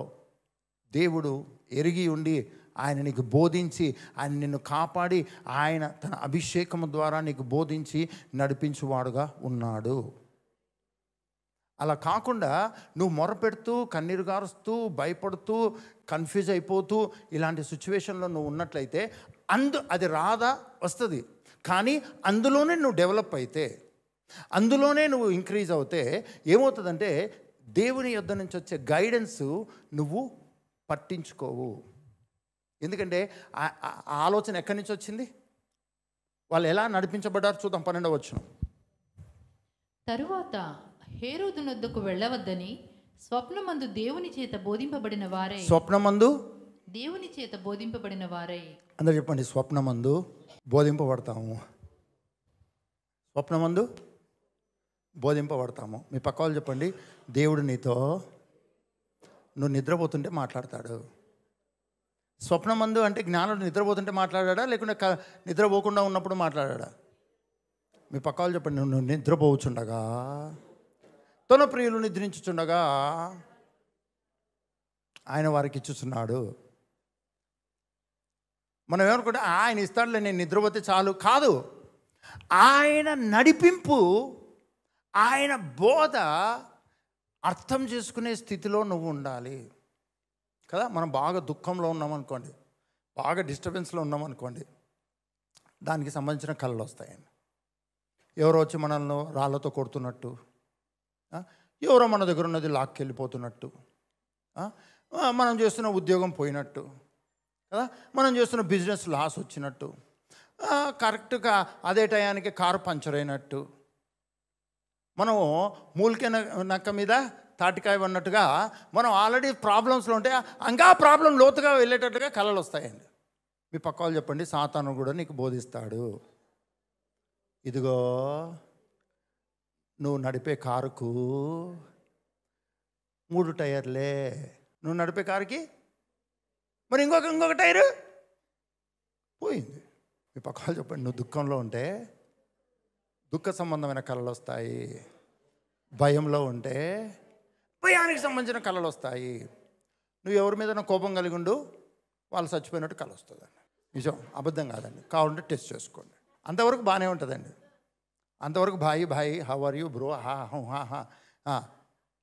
దేవుడు ఎరిగి ఉండి ఆయన నీకు బోధించి, ఆయన నిన్ను కాపాడి, ఆయన తన అభిషేకము ద్వారా నీకు బోధించి నడిపించువాడుగా ఉన్నాడు. అలా కాకుండా నువ్వు మొరపెడుతూ, కన్నీరు గారుస్తూ, భయపడుతూ, కన్ఫ్యూజ్ అయిపోతూ ఇలాంటి సిచ్యువేషన్లో నువ్వు ఉన్నట్లయితే అది రాదా? వస్తుంది. కానీ అందులోనే నువ్వు డెవలప్ అయితే, అందులోనే నువ్వు ఇంక్రీజ్ అవుతే ఏమవుతుందంటే దేవుని యొద్ద నుంచి వచ్చే గైడెన్స్ నువ్వు పట్టించుకోవు. ఎందుకంటే ఆ ఆలోచన ఎక్కడి నుంచి వచ్చింది? వాళ్ళు ఎలా నడిపించబడ్డారు చూద్దాం. 12వ వచనం. తరువాత హేరోదునొద్దకు వెళ్ళవద్దని స్వప్నమందు దేవుని చేత బోధింపబడిన వారే. స్వప్నమందు దేవుని చేత బోధింపబడిన వారై. అందరూ చెప్పండి, స్వప్నమందు బోధింపబడతాము. స్వప్నమందు బోధింపబడతాము. మీ పక్క వాళ్ళు చెప్పండి, దేవుడు నీతో నువ్వు నిద్రపోతుంటే మాట్లాడతాడు. స్వప్నమందు అంటే జ్ఞానుడు నిద్రపోతుంటే మాట్లాడా, లేకుంటే నిద్రపోకుండా ఉన్నప్పుడు మాట్లాడా? మీ పక్క వాళ్ళు చెప్పండి, నువ్వు నిద్రపోవచ్చుండగా, తన ప్రియులు నిద్రించుచుండగా ఆయన వారికి ఇచ్చుచున్నాడు. మనం ఏమనుకుంటే ఆయన ఇస్తాడులే, నేను నిద్రపోతే చాలు. కాదు, ఆయన నడిపింపు, ఆయన బోధ అర్థం చేసుకునే స్థితిలో నువ్వు ఉండాలి కదా. మనం బాగా దుఃఖంలో ఉన్నామనుకోండి, బాగా డిస్టర్బెన్స్లో ఉన్నామనుకోండి, దానికి సంబంధించిన కళలు వస్తాయండి. ఎవరో వచ్చి మనల్ని రాళ్ళతో కొడుతున్నట్టు, ఎవరో మన దగ్గర ఉన్నది లాక్కెళ్ళిపోతున్నట్టు, మనం చేస్తున్న ఉద్యోగం పోయినట్టు కదా, మనం చేస్తున్న బిజినెస్ లాస్ వచ్చినట్టు, కరెక్ట్గా అదే టయానికి కారు పంచర్ అయినట్టు, మనము మూలికే నక్క మీద తాటికాయ ఉన్నట్టుగా మనం ఆల్రెడీ ప్రాబ్లమ్స్లో ఉంటే ఇంకా ప్రాబ్లం లోతుగా వెళ్ళేటట్టుగా కళలు వస్తాయండి. మీ పక్క వాళ్ళు చెప్పండి, సాతాను కూడా నీకు బోధిస్తాడు. ఇదిగో నువ్వు నడిపే కారుకు 3 టైర్లే, నువ్వు నడిపే కారుకి మరి ఇంకొక టైరు పోయింది. మీ పక్క వాళ్ళు చెప్పండి, నువ్వు దుఃఖంలో ఉంటే దుఃఖ సంబంధమైన కళలు వస్తాయి, భయంలో ఉంటే భయానికి సంబంధించిన కళలు వస్తాయి. నువ్వు ఎవరి మీద కోపం కలిగి ఉండు, వాళ్ళు చచ్చిపోయినట్టు కళ వస్తుందండి. నిజం, అబద్ధం కాదండి. కావాలంటే టెస్ట్ చేసుకోండి. అంతవరకు బాగానే ఉంటుందండి. అంతవరకు భాయి హౌ ఆర్ యూ బ్రో, హా.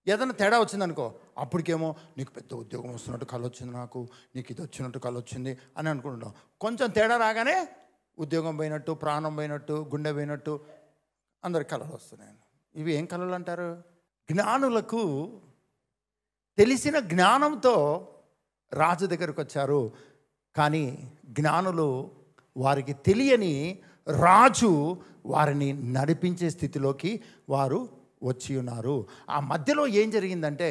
ఏదైనా తేడా వచ్చిందనుకో, అప్పటికేమో నీకు పెద్ద ఉద్యోగం వస్తున్నట్టు కళ వచ్చింది, నాకు నీకు ఇది వచ్చినట్టు కళ వచ్చింది అని అనుకుంటున్నాం. కొంచెం తేడా రాగానే ఉద్యోగం పోయినట్టు, ప్రాణం పోయినట్టు, గుండె పోయినట్టు అందరికి కళలు వస్తున్నాయండి. ఇవి ఏం కళలు అంటారు? జ్ఞానులకు తెలిసిన జ్ఞానంతో రాజు దగ్గరకు వచ్చారు, కానీ జ్ఞానులు వారికి తెలియని రాజు వారిని నడిపించే స్థితిలోకి వారు వచ్చి ఉన్నారు. ఆ మధ్యలో ఏం జరిగిందంటే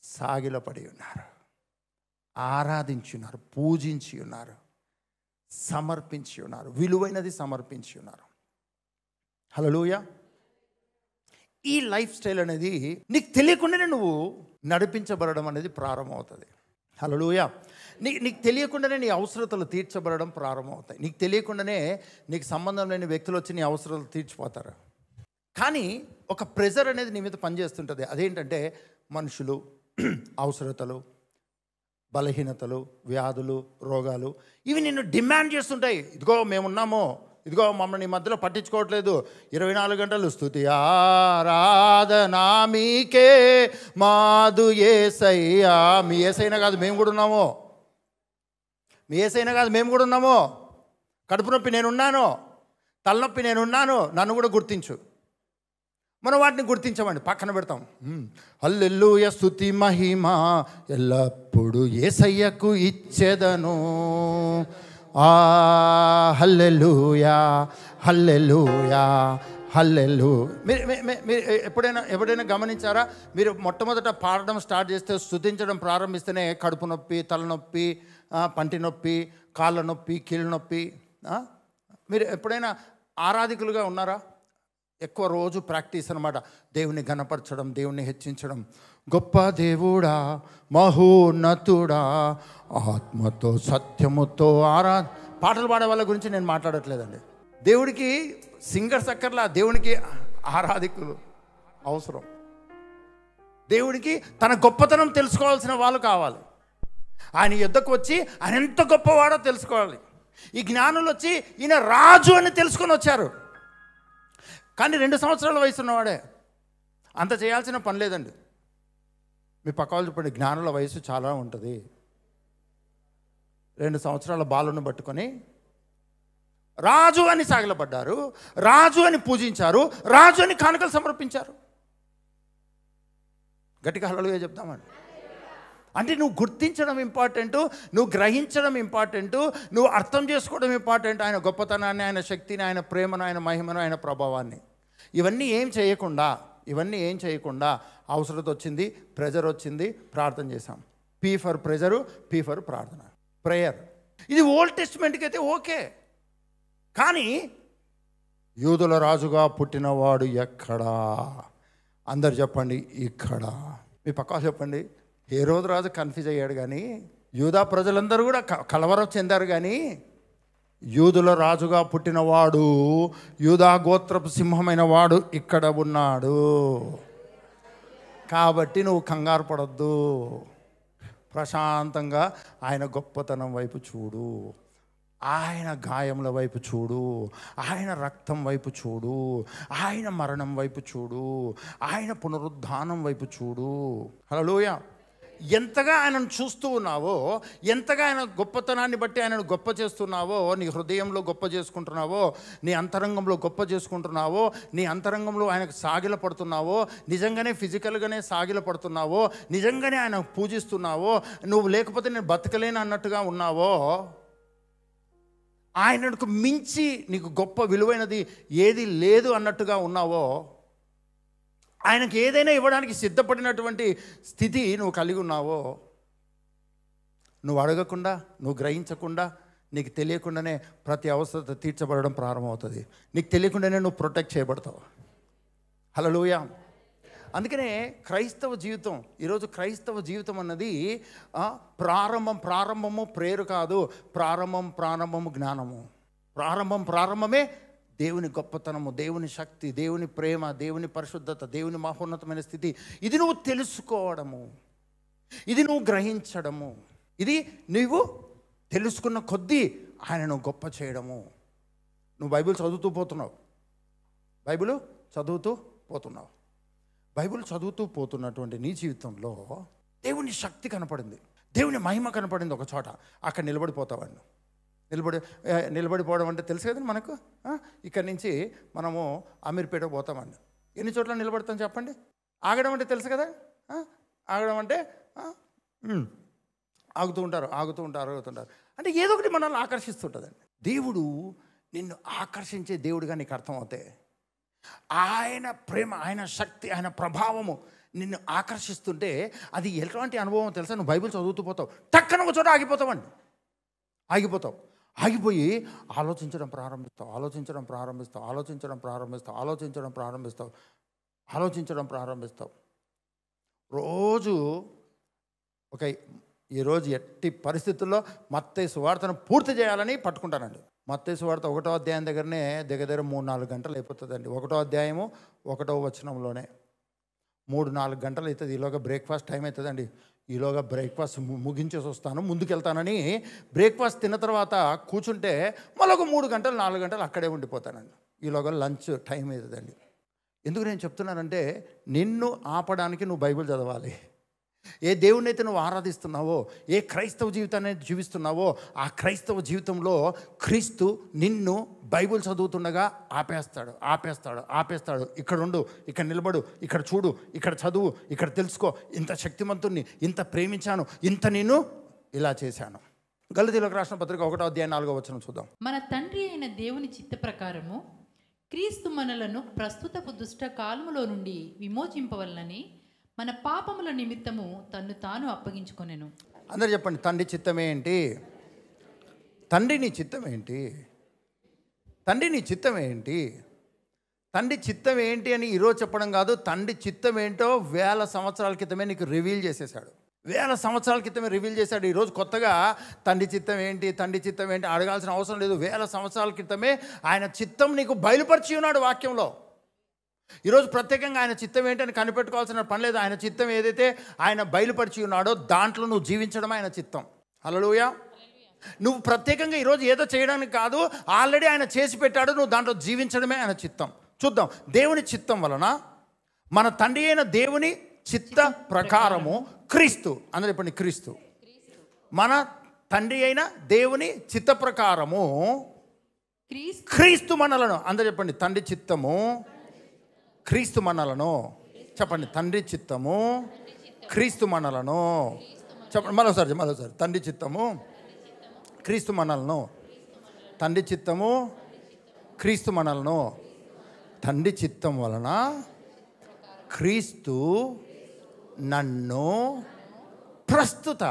సాగిలపడి ఉన్నారు, ఆరాధించి ఉన్నారు, పూజించి ఉన్నారు, సమర్పించి ఉన్నారు, విలువైనది సమర్పించి ఉన్నారు. హల్లెలూయా. ఈ లైఫ్ స్టైల్ అనేది నీకు తెలియకుండానే నువ్వు నడిపించబడడం అనేది ప్రారంభమవుతుంది. హల్లెలూయా. నీకు తెలియకుండానే నీ అవసరతలు తీర్చబడడం ప్రారంభమవుతాయి. నీకు తెలియకుండానే నీకు సంబంధం లేని వ్యక్తులు వచ్చి నీ అవసరాలు తీర్చిపోతారు. కానీ ఒక ప్రెజర్ అనేది నీ మీద పనిచేస్తుంటుంది. అదేంటంటే మనుషులు, అవసరతలు, బలహీనతలు, వ్యాధులు, రోగాలు, ఇవి నిన్ను డిమాండ్ చేస్తుంటాయి. ఇదిగో మేమున్నామో, ఇదిగో మమ్మల్ని ఈ మధ్యలో పట్టించుకోవట్లేదు, 24 గంటలు స్తుతి ఆరాధనా మీకే మాదు యేసయ్యా. మీ యేసయ్యనా కాదు మేము కూడా ఉన్నాము, మీ యేసయ్యనా కాదు మేము కూడా ఉన్నాము. కడుపు నొప్పి నేనున్నాను, తలనొప్పి నేనున్నాను, నన్ను కూడా గుర్తించు. మనం వాటిని గుర్తించమండి, పక్కన పెడతాం. హల్లెలూయా స్తుతి మహిమ ఎల్లప్పుడు యేసయ్యకు ఇచ్చేదను. హల్లెలూయా హల్లెలూయా హల్లెలూ. మీరు ఎప్పుడైనా గమనించారా? మీరు మొట్టమొదట పాడడం స్టార్ట్ చేస్తే, స్తుతించడం ప్రారంభిస్తేనే కడుపు నొప్పి, తలనొప్పి, పంటి నొప్పి, కాళ్ళ నొప్పి, కీళ్ళ నొప్పి. మీరు ఎప్పుడైనా ఆరాధికులుగా ఉన్నారా? ఎక్కువ రోజు ప్రాక్టీస్ అనమాట. దేవుని ఘనపరచడం, దేవుని హెచ్చించడం. గొప్ప దేవుడా, మహోన్నతుడా, ఆత్మతో సత్యముతో పాటలు పాడే వాళ్ళ గురించి నేను మాట్లాడట్లేదండి. దేవుడికి సింగర్స్ అక్కర్లా, దేవునికి ఆరాధికులు అవసరం. దేవుడికి తన గొప్పతనం తెలుసుకోవాల్సిన వాళ్ళు కావాలి. ఆయన యుద్ధకు వచ్చి ఆయన ఎంత గొప్పవాడో తెలుసుకోవాలి. ఈ జ్ఞానులు వచ్చి ఈయన రాజు అని తెలుసుకొని వచ్చారు, కానీ 2 సంవత్సరాల వయసు ఉన్నవాడే. అంత చేయాల్సిన పని లేదండి. మీ పక్క వాళ్ళు చెప్పండి, జ్ఞానుల వయసు చాలా ఉంటుంది. 2 సంవత్సరాల బాలుని పట్టుకొని రాజు అని సాగిలపడ్డారు, రాజు అని పూజించారు, రాజు అని కానుకలు సమర్పించారు. గట్టిగా హల్లెలూయా చెప్తామండి. అంటే నువ్వు గుర్తించడం ఇంపార్టెంటు, నువ్వు గ్రహించడం ఇంపార్టెంటు, నువ్వు అర్థం చేసుకోవడం ఇంపార్టెంట్. ఆయన గొప్పతనాన్ని, ఆయన శక్తిని, ఆయన ప్రేమను, ఆయన మహిమను, ఆయన ప్రభావాన్ని. ఇవన్నీ ఏం చేయకుండా అవసరత వచ్చింది, ప్రెజర్ వచ్చింది, ప్రార్థన చేశాం. P for pressure, P for ప్రార్థన. ప్రేయర్. ఇది ఓల్డ్ టెస్ట్మెంట్కి అయితే ఓకే. కానీ యూదుల రాజుగా పుట్టినవాడు ఎక్కడా? అందరు చెప్పండి, ఇక్కడ. మీ పక్క చెప్పండి. హేరోదు రాజు కన్ఫ్యూజ్ అయ్యాడు, కానీ యూదా ప్రజలందరూ కూడా కలవరం చెందారు. కానీ యూదుల రాజుగా పుట్టినవాడు, యూదా గోత్రపు సింహమైన వాడు ఇక్కడ ఉన్నాడు. కాబట్టి నువ్వు కంగారు పడొద్దు. ప్రశాంతంగా ఆయన గొప్పతనం వైపు చూడు, ఆయన గాయముల వైపు చూడు, ఆయన రక్తం వైపు చూడు, ఆయన మరణం వైపు చూడు, ఆయన పునరుద్ధానం వైపు చూడు. హల్లెలూయా. ఎంతగా ఆయనను చూస్తూ ఉన్నావో, ఎంతగా ఆయన గొప్పతనాన్ని బట్టి ఆయనను గొప్ప చేస్తున్నావో, నీ హృదయంలో గొప్ప చేసుకుంటున్నావో, నీ అంతరంగంలో గొప్ప చేసుకుంటున్నావో, నీ అంతరంగంలో ఆయనకు సాగిల పడుతున్నావో, నిజంగానే ఫిజికల్గానే సాగిల పడుతున్నావో, నిజంగానే ఆయన పూజిస్తున్నావో, నువ్వు లేకపోతే నేను బతకలేను అన్నట్టుగా ఉన్నావో, ఆయనకు మించి నీకు గొప్ప విలువైనది ఏది లేదు అన్నట్టుగా ఉన్నావో, ఆయనకి ఏదైనా ఇవ్వడానికి సిద్ధపడినటువంటి స్థితి నువ్వు కలిగి ఉన్నావో, నువ్వు అడగకుండా, నువ్వు గ్రహించకుండా, నీకు తెలియకుండానే ప్రతి అవసరత తీర్చబడడం ప్రారంభమవుతుంది. నీకు తెలియకుండానే నువ్వు ప్రొటెక్ట్ చేయబడతావు. హల్లెలూయా. అందుకనే క్రైస్తవ జీవితం, ఈరోజు క్రైస్తవ జీవితం అన్నది ప్రారంభము ప్రేరు కాదు, ప్రారంభము జ్ఞానము. ప్రారంభమే దేవుని గొప్పతనము, దేవుని శక్తి, దేవుని ప్రేమ, దేవుని పరిశుద్ధత, దేవుని మహోన్నతమైన స్థితి. ఇది నువ్వు తెలుసుకోవడము, ఇది నువ్వు గ్రహించడము, ఇది నువ్వు తెలుసుకున్న కొద్దీ ఆయనను గొప్ప చేయడము. నువ్వు బైబిల్ చదువుతూ పోతున్నావు, బైబిల్ చదువుతూ పోతున్నటువంటి నీ జీవితంలో దేవుని శక్తి కనపడింది, దేవుని మహిమ కనపడింది ఒక చోట. అక్కడ నిలబడిపోతావండి. నిలబడిపోవడం అంటే తెలుసు కదండి మనకు. ఇక్కడి నుంచి మనము అమీర్పేట పోతామండి. ఎన్ని చోట్ల నిలబడతాం చెప్పండి? ఆగడం అంటే తెలుసు కదా. ఆగడం అంటే ఆగుతూ ఉంటారు. అంటే ఏదో ఒకటి మనల్ని ఆకర్షిస్తుంటుందండి. దేవుడు నిన్ను ఆకర్షించే దేవుడిగా నీకు అర్థమవుతాయి. ఆయన ప్రేమ, ఆయన శక్తి, ఆయన ప్రభావము నిన్ను ఆకర్షిస్తుంటే అది ఎలాంటి అనుభవం తెలుసా? నువ్వు బైబిల్ చదువుతూ పోతావు, టక్కన ఒక చోట ఆగిపోయి ఆలోచించడం ప్రారంభిస్తావు. రోజు ఈరోజు ఎట్టి పరిస్థితుల్లో మత్తయి సువార్తను పూర్తి చేయాలని పట్టుకుంటానండి. మత్తయి సువార్త 1వ అధ్యాయం దగ్గరనే దగ్గర 3-4 గంటలు అయిపోతుందండి. 1వ అధ్యాయము 1వ వచనంలోనే 3-4 గంటలు అవుతుంది. ఈలోగా బ్రేక్ఫాస్ట్ టైం అవుతుందండి. ఈలోగా బ్రేక్ఫాస్ట్ ముగించేసి వస్తాను, ముందుకెళ్తానని బ్రేక్ఫాస్ట్ తిన్న తర్వాత కూర్చుంటే మళ్ళీ ఒక 3 గంటలు 4 గంటలు అక్కడే ఉండిపోతానండి. ఈలోగా లంచ్ టైం అవుతుందండి. ఎందుకు నేను చెప్తున్నానంటే, నిన్ను ఆపడానికి నువ్వు బైబిల్ చదవాలి. ఏ దేవుణ్ణి అయితే నువ్వు ఆరాధిస్తున్నావో, ఏ క్రైస్తవ జీవితాన్ని జీవిస్తున్నావో, ఆ క్రైస్తవ జీవితంలో క్రీస్తు నిన్ను బైబిల్ చదువుతుండగా ఆపేస్తాడు. ఇక్కడ ఉండు, ఇక్కడ నిలబడు, ఇక్కడ చూడు, ఇక్కడ చదువు, ఇక్కడ తెలుసుకో, ఇంత శక్తిమంతుణ్ణి, ఇంత ప్రేమించాను, ఇంత నేను ఇలా చేశాను. గలతీయులకు రాసిన పత్రిక 1వ అధ్యాయం 4వ వచనం చూద్దాం. మన తండ్రి అయిన దేవుని చిత్త ప్రకారము క్రీస్తు మనలను ప్రస్తుతపు దుష్ట కాలములో నుండి విమోచింపవలనని మన పాపముల నిమిత్తము తన్ను తాను అప్పగించుకొనెను. అందరు చెప్పండి, తండ్రి చిత్తం ఏంటి? తండ్రి నీ చిత్తం ఏంటి? తండ్రి చిత్తం ఏంటి అని ఈరోజు చెప్పడం కాదు. తండ్రి చిత్తం ఏంటో 1000 సంవత్సరాల క్రితమే నీకు రివీల్ చేసేసాడు. 1000 సంవత్సరాల క్రితమే రివీల్ చేశాడు. ఈరోజు కొత్తగా తండ్రి చిత్తం ఏంటి అడగాల్సిన అవసరం లేదు. 1000 సంవత్సరాల క్రితమే ఆయన చిత్తం నీకు బయలుపరిచి ఉన్నాడు వాక్యంలో. ఈరోజు ప్రత్యేకంగా ఆయన చిత్తం ఏంటని కనిపెట్టుకోవాల్సిన పని లేదు. ఆయన చిత్తం ఏదైతే ఆయన బయలుపరిచి ఉన్నాడో దాంట్లో నువ్వు జీవించడం ఆయన చిత్తం. హల్లెలూయా. నువ్వు ప్రత్యేకంగా ఈరోజు ఏదో చేయడానికి కాదు, ఆల్రెడీ ఆయన చేసి పెట్టాడు, నువ్వు దాంట్లో జీవించడమే ఆయన చిత్తం. చూద్దాం. దేవుని చిత్తం వలన మన తండ్రి అయిన దేవుని చిత్త ప్రకారము క్రీస్తు, అందరూ చెప్పండి క్రీస్తు, మన తండ్రి అయిన దేవుని చిత్త ప్రకారము క్రీస్తు మనలను, అందరూ చెప్పండి తండ్రి చిత్తము క్రీస్తు మనలను, చెప్పండి తండ్రి చిత్తము క్రీస్తు మనలను, చెప్పండి మరోసారి తండ్రి చిత్తము క్రీస్తు మనలను, తండ్రి చిత్తము క్రీస్తు మనలను. తండ్రి చిత్తం వలన క్రీస్తు నన్ను ప్రస్తుత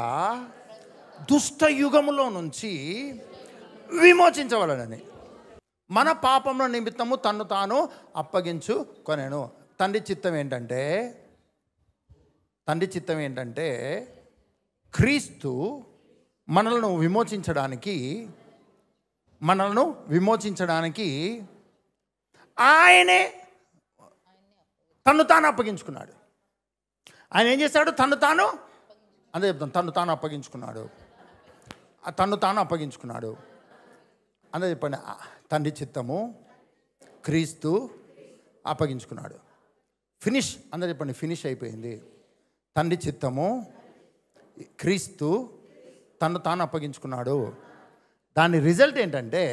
దుష్ట యుగములో నుంచి విమోచించవలనని. మన పాపముల నిమిత్తము తన్ను తాను అప్పగించుకొనెను. తండ్రి చిత్తం ఏంటంటే క్రీస్తు మనలను విమోచించడానికి ఆయనే తన్ను తాను అప్పగించుకున్నాడు. ఆయన ఏం చేశాడు? తన్ను తాను అప్పగించుకున్నాడు. అంతే చెప్పండి. తండ్రి చిత్తము, క్రీస్తు అప్పగించుకున్నాడు. ఫినిష్. అందరూ చెప్పండి, ఫినిష్ అయిపోయింది. తండ్రి చిత్తము, క్రీస్తు తను తాను అప్పగించుకున్నాడు. దాని రిజల్ట్ ఏంటంటే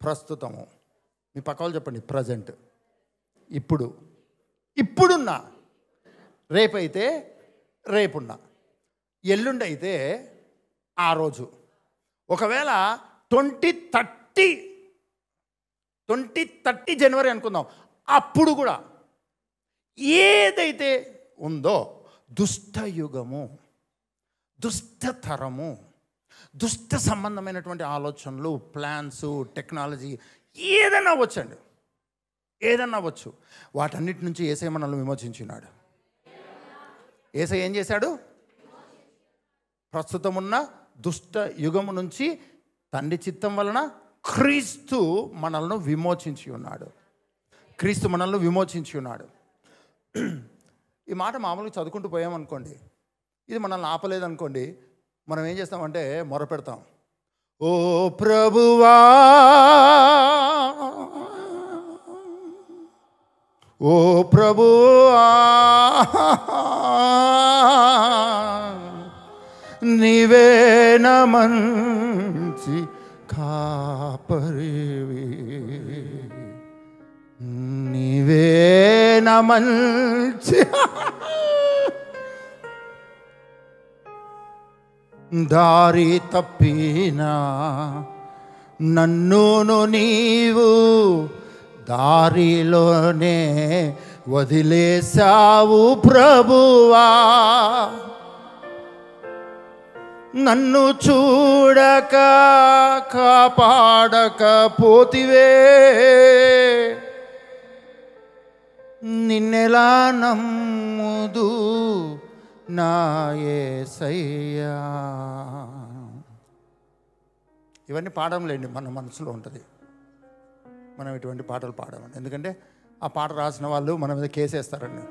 ప్రస్తుతము. మీ పక్క వాళ్ళు చెప్పండి, ప్రజెంట్. ఇప్పుడున్నా, రేపైతే రేపున్నా, ఎల్లుండి అయితే ఆ రోజు. ఒకవేళ 2030 జనవరి అనుకుందాం, అప్పుడు కూడా ఏదైతే ఉందో దుష్టయుగము, దుష్టతరము, దుష్ట సంబంధమైనటువంటి ఆలోచనలు, ప్లాన్స్, టెక్నాలజీ ఏదైనా అవ్వచ్చు, వాటన్నిటి నుంచి యేసయ్య మనల్ని విమోచించున్నాడు. యేసయ్య ఏం చేశాడు? ప్రస్తుతమున్న దుష్ట యుగము నుంచి తండ్రి చిత్తం వలన క్రీస్తు మనల్ని విమోచించి ఉన్నాడు. ఈ మాట మామూలుగా చదువుకుంటూ పోయామనుకోండి, ఇది మనల్ని ఆపలేదనుకోండి, మనం ఏం చేస్తామంటే మొరపెడతాం, ఓ ప్రభువా, ఓ ప్రభువా, నీవే నా మంచి కాపరివి, నీవే నా మంచి దారి తప్పినా నన్నును నీవు దారిలోనే వదిలేశావు ప్రభువా, నన్ను చూడక కాపాడకపోతివే, నిన్నెలా నమ్ముదు నా యేసయ్యా. ఇవన్నీ పాడంలేండి, మన మనసులో ఉంటుంది. మనం ఇటువంటి పాటలు పాడమండి, ఎందుకంటే ఆ పాట రాసిన వాళ్ళు మన మీద కేసేస్తారండి.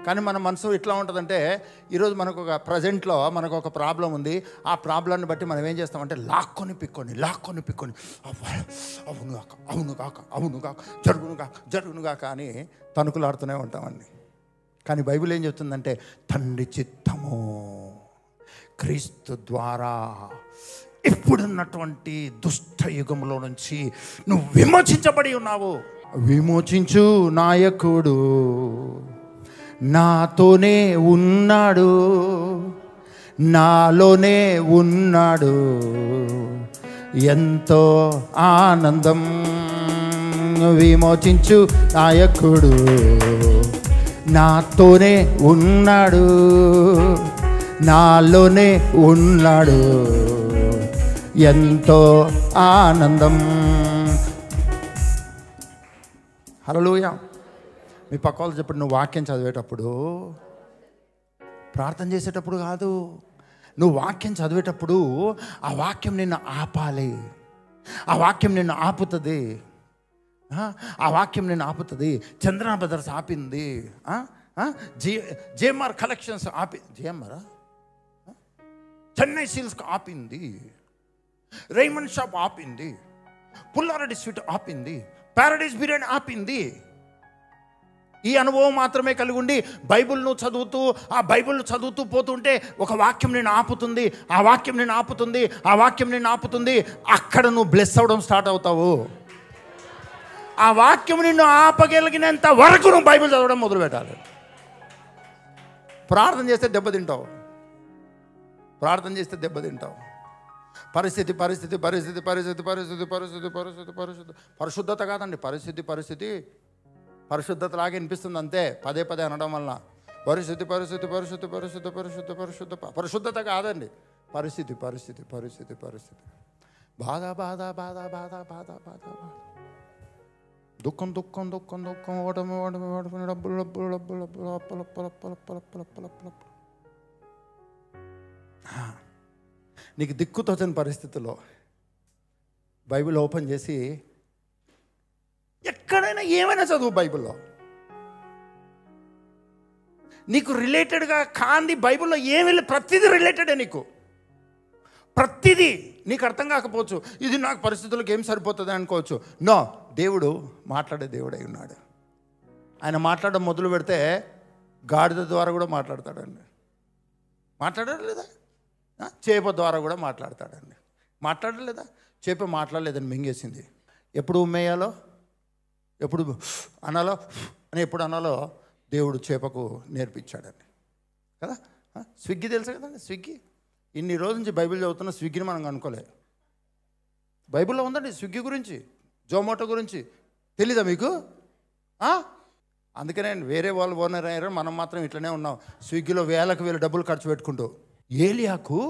కానీ మన మనసు ఎట్లా ఉంటుందంటే, ఈరోజు మనకు ఒక ప్రజెంట్లో మనకు ఒక ప్రాబ్లం ఉంది. ఆ ప్రాబ్లాన్ని బట్టి మనం ఏం చేస్తామంటే లాక్కొని పిక్కొని అవును కాక జరుగును కాక అని తణుకులాడుతూనే ఉంటామండి. కానీ బైబిల్ ఏం చెప్తుందంటే, తండ్రి చిత్తము క్రీస్తు ద్వారా ఇప్పుడున్నటువంటి దుష్ట యుగంలో నుంచి నువ్వు విమోచించబడి ఉన్నావు. విమోచించు నాయకుడు నాతోనే ఉన్నాడు, నాలోనే ఉన్నాడు, ఎంతో ఆనందం. విమోచించు నాయకుడు నాతోనే ఉన్నాడు, నాలోనే ఉన్నాడు, ఎంతో ఆనందం. హల్లెలూయా. మీ పక్క వాళ్ళు చెప్పండి, నువ్వు వాక్యం చదివేటప్పుడు, ప్రార్థన చేసేటప్పుడు కాదు, నువ్వు వాక్యం చదివేటప్పుడు ఆ వాక్యం నిన్ను ఆపాలి. ఆ వాక్యం నిన్ను ఆపుతుంది. చంద్రన బ్రదర్స్ ఆపింది, JMR collections JMR Chennai silks ఆపింది, రైమండ్ షాప్ ఆపింది, పుల్లారెడ్డి స్వీట్ ఆపింది, ప్యారడైజ్ బిర్యానీ ఆపింది. ఈ అనుభవం మాత్రమే కలిగి ఉండి బైబిల్ను చదువుతూ పోతుంటే ఒక వాక్యం నేను ఆపుతుంది, ఆ వాక్యం నేను ఆపుతుంది. అక్కడ నువ్వు బ్లెస్ అవ్వడం స్టార్ట్ అవుతావు. ఆ వాక్యం నిన్ను ఆపగలిగినంత వరకు నువ్వు బైబిల్ చదవడం మొదలు పెట్టాలి. ప్రార్థన చేస్తే దెబ్బతింటావు. పరిస్థితి పరిశుద్ధత కాదండి, పరిస్థితి పరిశుద్ధత లాగా అనిపిస్తుంది అంతే, పదే అనడం వల్ల. పరిస్థితి పరిస్థితి పరిస్థితి పరిస్థితి పరిశుద్ధ పరిశుద్ధ పరిశుద్ధత కాదండి, పరిస్థితి పరిస్థితి పరిస్థితి పరిస్థితి. బాధ బాధ బాధ బాధ బాధ బాధ బాధ, దుఃఖం దుఃఖం దుఃఖం దుఃఖం, ఓటమి ఓటమి ఓటమి, డబ్బులు డబ్బులు డబ్బులు డబ్బులు, అప్పులు అప్పులు అప్పులు అప్పులు అప్పులు అప్పులు అప్పులు అప్పులు. నీకు దిక్కుతోచని పరిస్థితుల్లో బైబిల్ ఓపెన్ చేసి ఎక్కడైనా ఏమైనా చదువు. బైబిల్లో నీకు రిలేటెడ్గా కాంది బైబిల్లో ఏమి, ప్రతిదీ రిలేటెడే. నీకు ప్రతిదీ నీకు అర్థం కాకపోవచ్చు, ఇది నాకు పరిస్థితులకు ఏం సరిపోతుంది అనుకోవచ్చు. నో, దేవుడు మాట్లాడే దేవుడై ఉన్నాడు. ఆయన మాట్లాడడం మొదలు పెడితే గాడిద ద్వారా కూడా మాట్లాడతాడండి. మాట్లాడారు లేదా? చేప ద్వారా కూడా మాట్లాడతాడండి. మాట్లాడలేదా? చేప మాట్లాడలేదని మింగేసింది. ఎప్పుడు ఉమ్మేయాలో, ఎప్పుడు అనాలో అని ఎప్పుడు అనాలో దేవుడు చేపకు నేర్పించాడండి కదా. స్విగ్గీ తెలుసు కదండి. స్విగ్గీ ఇన్ని రోజుల నుంచి బైబిల్ చదువుతున్న స్విగ్గీని మనం అనుకోలే. బైబిల్లో ఉందండి స్విగ్గీ గురించి, జొమాటో గురించి. తెలీదా మీకు? అందుకనే వేరే వాళ్ళు ఓనర్ అయ్యారు, మనం మాత్రం ఇట్లనే ఉన్నాం. స్విగ్గీలో వేలకు వేలు డబ్బులు ఖర్చు పెట్టుకుంటూ. ఏలియాకు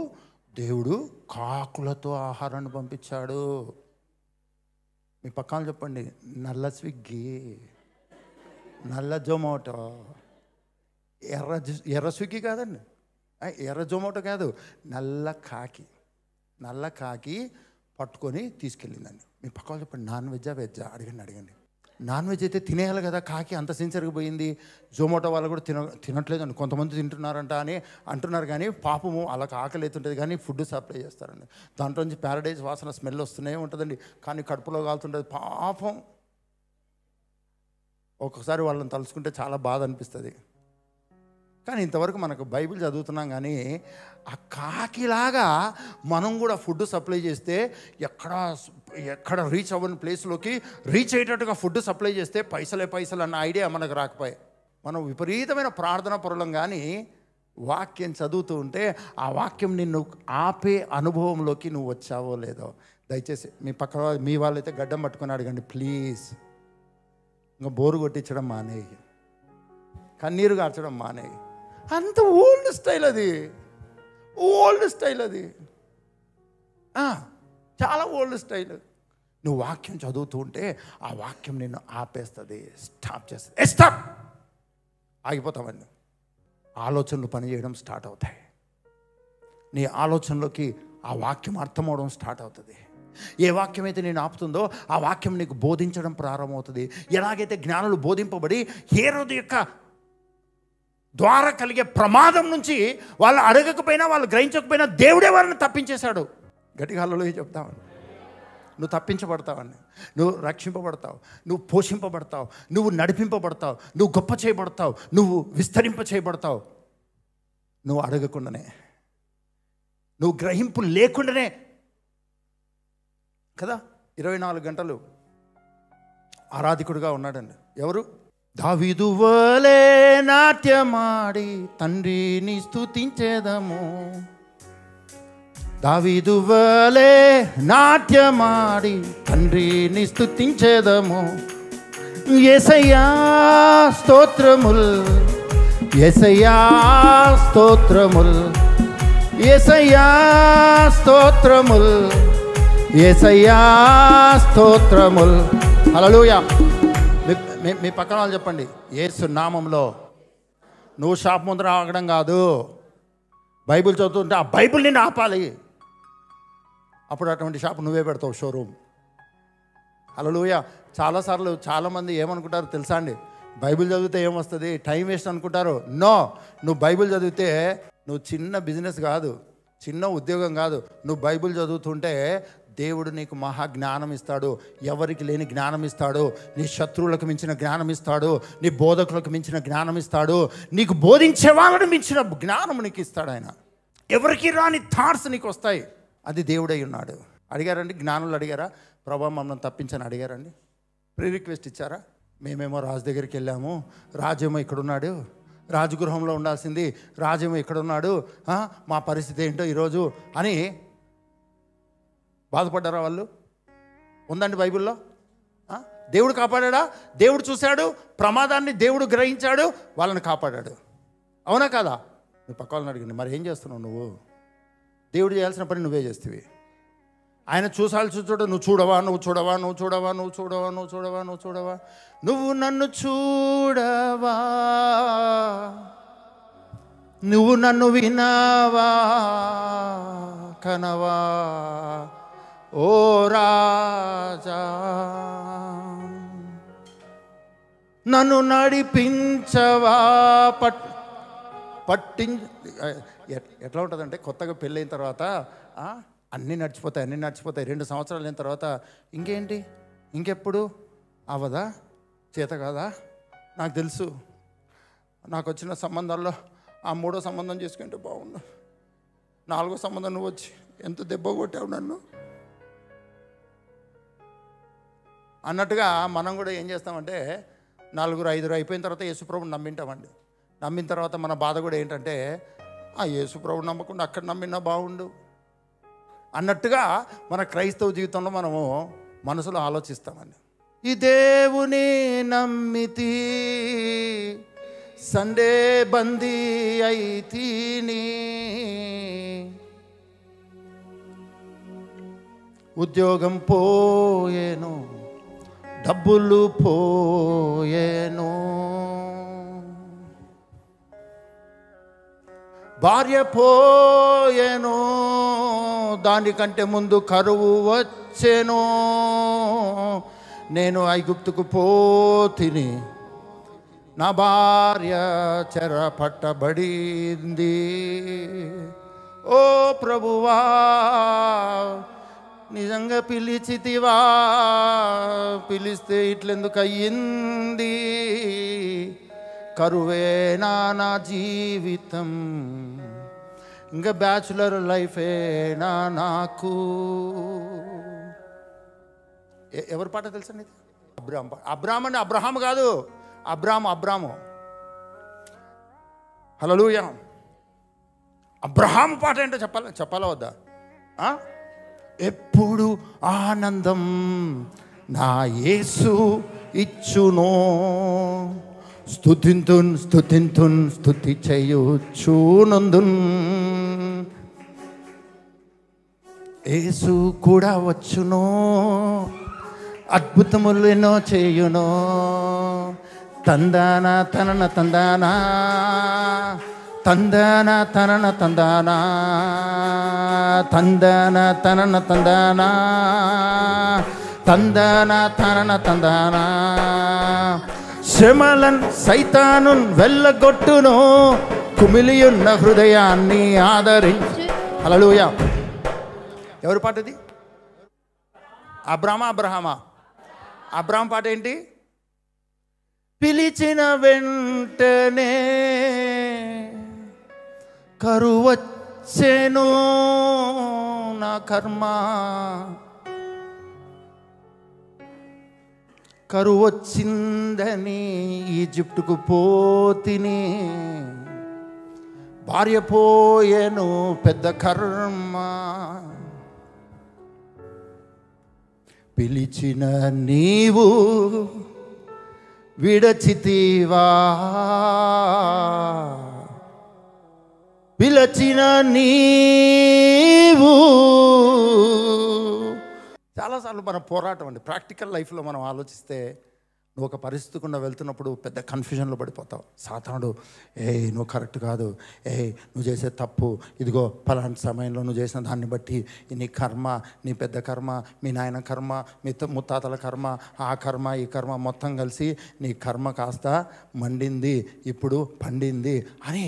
దేవుడు కాకులతో ఆహారాన్ని పంపించాడు. మీ పక్కన చెప్పండి, నల్ల స్విగ్గీ, నల్ల జొమాటో, ఎర్ర స్విగ్గీ కాదండి, ఎర్ర జొమాటో కాదు, నల్ల కాకి పట్టుకొని తీసుకెళ్ళిందండి. మీ పక్కన చెప్పండి, నాన్ వెజ్జా వెజ్జా అడగండి. నాన్ వెజ్ అయితే తినేయాలి కదా. కాకి అంత సిన్సియర్గా పోయింది. జొమాటో వాళ్ళు కూడా తినట్లేదండి. కొంతమంది తింటున్నారంట అని అంటున్నారు, కానీ పాపము అలా ఆకలి అవుతుంటుంది, కానీ ఫుడ్ సప్లై చేస్తారండి. దాంట్లో నుంచి ప్యారడైజ్ వాసన స్మెల్ వస్తూనే ఉంటుందండి, కానీ కడుపులో కాలుతుంటుంది. పాపం ఒక్కొక్కసారి వాళ్ళని తలుచుకుంటే చాలా బాధ అనిపిస్తుంది. కానీ ఇంతవరకు మనకు బైబిల్ చదువుతున్నాం, కానీ ఆ కాకిలాగా మనం కూడా ఫుడ్ సప్లై చేస్తే ఎక్కడ రీచ్ అవ్వని ప్లేస్లోకి రీచ్ అయ్యేటట్టుగా ఫుడ్ సప్లై చేస్తే పైసలు అన్న ఐడియా మనకు రాకపోయాయి. మనం విపరీతమైన ప్రార్థన పరులం, కానీ వాక్యం చదువుతూ ఉంటే ఆ వాక్యం నిన్ను ఆపే అనుభవంలోకి నువ్వు వచ్చావో లేదో. దయచేసి మీ వాళ్ళైతే గడ్డం పట్టుకొని అడగండి ప్లీజ్. ఇంకా బోరు కొట్టించడం మానేయి, కన్నీరు కార్చడం మానేయి. అంత ఓల్డ్ స్టైల్ అది, చాలా ఓల్డ్ స్టైల్. నువ్వు వాక్యం చదువుతూ ఉంటే ఆ వాక్యం నిన్ను ఆపేస్తుంది, స్టాప్ చేస్తుంది. స్టాప్, ఆగిపోతామండి. ఆలోచనలు పనిచేయడం స్టార్ట్ అవుతాయి. నీ ఆలోచనలోకి ఆ వాక్యం అర్థమవడం స్టార్ట్ అవుతుంది. ఏ వాక్యం అయితే నేను ఆపుతుందో ఆ వాక్యం నీకు బోధించడం ప్రారంభమవుతుంది. ఎలాగైతే జ్ఞానులు బోధింపబడి హేరోదు యొక్క ద్వారా కలిగే ప్రమాదం నుంచి వాళ్ళు అడగకపోయినా, వాళ్ళు గ్రహించకపోయినా దేవుడే వారిని తప్పించేశాడు. గట్టిగా హల్లెలూయా చెప్తామని. నువ్వు తప్పించబడతావని, నువ్వు రక్షింపబడతావు, నువ్వు పోషింపబడతావు, నువ్వు నడిపింపబడతావు, నువ్వు గొప్ప చేయబడతావు, నువ్వు విస్తరింప చేయబడతావు. నువ్వు అడగకుండానే, నువ్వు గ్రహింపు లేకుండానే కదా. 24 గంటలు ఆరాధికుడుగా ఉన్నాడండి. ఎవరు? దావీదు వలే నాట్యమాడి తండ్రిని స్తుతించేదము, దావీదు వలే నాట్యమాడి తండ్రిని స్తుతించేదము. యేసయ్యా స్తోత్రముల్, యేసయ్యా స్తోత్రముల్, యేసయ్యా స్తోత్రముల్, యేసయ్యా స్తోత్రముల్. హల్లెలూయా. మీ పక్కన వాళ్ళు చెప్పండి, యేసు నామంలో. నువ్వు షాప్ ముందర ఆగడం కాదు, బైబిల్ చదువుతుంటే ఆ బైబిల్ నిన్ను ఆపాలి. అప్పుడు అటువంటి షాప్ నువ్వే పెడతావు, షోరూమ్. హల్లెలూయా. చాలాసార్లు చాలామంది ఏమనుకుంటారు తెలుసా అండి, బైబిల్ చదివితే ఏమొస్తుంది, టైం వేస్ట్ అనుకుంటారు. నో, నువ్వు బైబిల్ చదివితే నువ్వు చిన్న బిజినెస్ కాదు, చిన్న ఉద్యోగం కాదు. నువ్వు బైబిల్ చదువుతుంటే దేవుడు నీకు మహా జ్ఞానం ఇస్తాడు, ఎవరికి లేని జ్ఞానం ఇస్తాడు. నీ శత్రువులకు మించిన జ్ఞానం ఇస్తాడు, నీ బోధకులకు మించిన జ్ఞానం ఇస్తాడు, నీకు బోధించే వాళ్ళని మించిన జ్ఞానం నీకు ఇస్తాడు ఆయన. ఎవరికి రాని థాట్స్ నీకు వస్తాయి. అది దేవుడై ఉన్నాడు. అడిగారండి, జ్ఞానులు అడిగారా, ప్రభా మమ్మల్ని తప్పించని అడిగారండి? ప్రీ రిక్వెస్ట్ ఇచ్చారా? మేమేమో రాజు దగ్గరికి వెళ్ళాము, రాజేమో ఇక్కడున్నాడు, రాజగృహంలో ఉండాల్సింది రాజేమో ఇక్కడున్నాడు, మా పరిస్థితి ఏంటో ఈరోజు అని బాధపడ్డారా వాళ్ళు? ఉందండి బైబిల్లో. దేవుడు కాపాడా, దేవుడు చూశాడు, ప్రమాదాన్ని దేవుడు గ్రహించాడు, వాళ్ళని కాపాడాడు. అవునా కాదా? నువ్వు పక్క వాళ్ళని అడిగింది, మరి ఏం చేస్తున్నావు నువ్వు? దేవుడు చేయాల్సిన పని నువ్వే చేస్తేవి. ఆయన చూసాడు, నువ్వు చూడవా, నువ్వు చూడవా, నువ్వు చూడవా, నువ్వు చూడవా, నువ్వు చూడవా, నువ్వు చూడవా, నువ్వు నన్ను చూడవా, నువ్వు నన్ను వినవా, కనవా ఓ రాజా, నన్ను నడిపించవా, ఎట్లా ఉంటుందంటే కొత్తగా పెళ్ళైన తర్వాత అన్నీ నడిచిపోతాయి 2 సంవత్సరాలు అయిన తర్వాత ఇంకేంటి, ఇంకెప్పుడు అవదా, చేత కాదా, నాకు తెలుసు, నాకు వచ్చిన సంబంధాల్లో ఆ 3వ సంబంధం చేసుకుంటే బాగుండు, 4వ సంబంధం నువ్వు వచ్చి ఎంత దెబ్బ కొట్టావు నన్ను అన్నట్టుగా మనం కూడా ఏం చేస్తామంటే 4, 5 అయిపోయిన తర్వాత యేసుప్రభుని నమ్మింటామండి. నమ్మిన తర్వాత మన బాధ కూడా ఏంటంటే ఆ యేసుప్రభుని నమ్మకుండా అక్కడ నమ్మినా బాగుండు అన్నట్టుగా మన క్రైస్తవ జీవితంలో మనము మనసులో ఆలోచిస్తామండి. ఈ దేవుని నమ్మితి సండే బందీ అయితీని, ఉద్యోగం పోయేను, డబ్బులు పోయేను, భార్య పోయేను, దానికంటే ముందు కరువు వచ్చేను, నేను ఐగుప్తుకు పోతిని, నా భార్య చెర పట్టబడింది, ఓ ప్రభువా నిజంగా పిలిచితివా, పిలిస్తే ఇట్లెందుకు అయ్యింది, కరువేనా నా జీవితం, ఇంకా బ్యాచులర్ లైఫేనా నాకు. ఎవరి పాట తెలుసండి ఇది? అబ్రామ్ అంటే అబ్రహాం కాదు, అబ్రాము. హల్లెలూయా. అబ్రహాం పాట ఏంటో చెప్పాలా వద్దా? ఎప్పుడు ఆనందం నా యేసు ఇచ్చునో, స్తుతి చేయుచునందున్, యేసు కూడా వచ్చునో, అద్భుతములు ఎన్నో చేయునో, తందానా తనన తందానా, తందానా తనన తందానా, తందానా తనన తందానా, తందానా తనన తందానా, శ్రమలన్ సైతానున్ వెళ్ళగొట్టును, కుమిలియున్న హృదయాన్ని ఆదరించి. హల్లెలూయా. ఎవరి పాట ఇది? అబ్రామా. అబ్రామ్ పాట ఏంటి? పిలిచిన వెంటనే కరువచ్చెను నా కర్మ, కరువచ్చిందని ఈజిప్టుకు పోతిని, భార్య పోయేను పెద్ద కర్మ, పిలిచిన నీవు విడచితివా, పిలిచిన నీవు. చాలాసార్లు మన పోరాటం అండి. ప్రాక్టికల్ లైఫ్లో మనం ఆలోచిస్తే నువ్వు ఒక పరిస్థితి గుండా వెళ్తున్నప్పుడు పెద్ద కన్ఫ్యూజన్లో పడిపోతావు. సాతానుడు నువ్వు కరెక్ట్ కాదు, నువ్వు చేసే తప్పు, ఇదిగో పలాంటి సమయంలో నువ్వు చేసిన దాన్ని బట్టి నీ కర్మ, నీ పెద్ద కర్మ, మీ నాయన కర్మ, మీ ముత్తాతల కర్మ, ఆ కర్మ ఈ కర్మ మొత్తం కలిసి నీ కర్మ కాస్త మండింది, ఇప్పుడు పండింది అని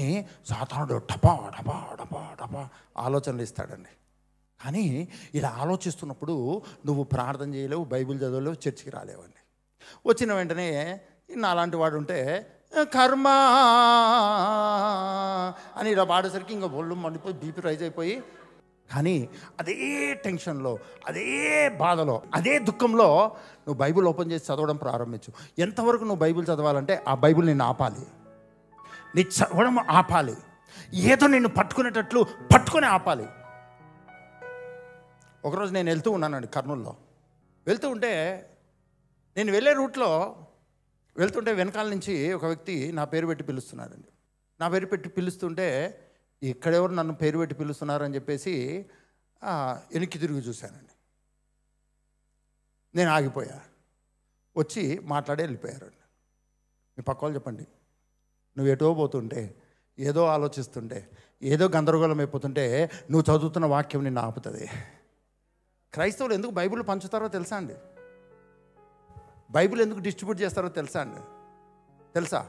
సాతానుడు టపా టపా టపా టపా ఆలోచనలు ఇస్తాడండి. కానీ ఇలా ఆలోచిస్తున్నప్పుడు నువ్వు ప్రార్థన చేయలేవు, బైబిల్ చదవలేవు, చర్చికి రాలేవండి. వచ్చిన వెంటనే నాలాంటి వాడు ఉంటే కర్మ అని ఇలా పాడేసరికి ఇంకా ఒళ్ళు మండిపోయి బీపీ రైజ్ అయిపోయి, కానీ అదే టెన్షన్లో, అదే బాధలో, అదే దుఃఖంలో నువ్వు బైబిల్ ఓపెన్ చేసి చదవడం ప్రారంభించు. ఎంతవరకు నువ్వు బైబిల్ చదవాలంటే ఆ బైబిల్ నిన్ను ఆపాలి, నీ చదవడం ఆపాలి, ఏదో నిన్ను పట్టుకునేటట్లు పట్టుకొని ఆపాలి. ఒకరోజు నేను వెళ్తూ ఉన్నానండి కర్నూలులో. వెళ్తూ ఉంటే నేను వెళ్ళే రూట్లో వెళ్తుంటే వెనకాల నుంచి ఒక వ్యక్తి నా పేరు పెట్టి పిలుస్తున్నాడండి. నా పేరు పెట్టి పిలుస్తుంటే ఇక్కడెవరు నన్ను పేరు పెట్టి పిలుస్తున్నారని చెప్పేసి వెనక్కి తిరిగి చూశానండి. నేను ఆగిపోయా. వచ్చి మాట్లాడి వెళ్ళిపోయారండి. మీ పక్క వాళ్ళు చెప్పండి, నువ్వు ఎటో పోతుంటే, ఏదో ఆలోచిస్తుంటే, ఏదో గందరగోళం అయిపోతుంటే నువ్వు చదువుతున్న వాక్యం నిన్ను ఆపుతుంది. క్రైస్తవులు ఎందుకు బైబిల్ పంచుతారో తెలుసా అండి? బైబిల్ ఎందుకు డిస్ట్రిబ్యూట్ చేస్తారో తెలుసా అండి? తెలుసా?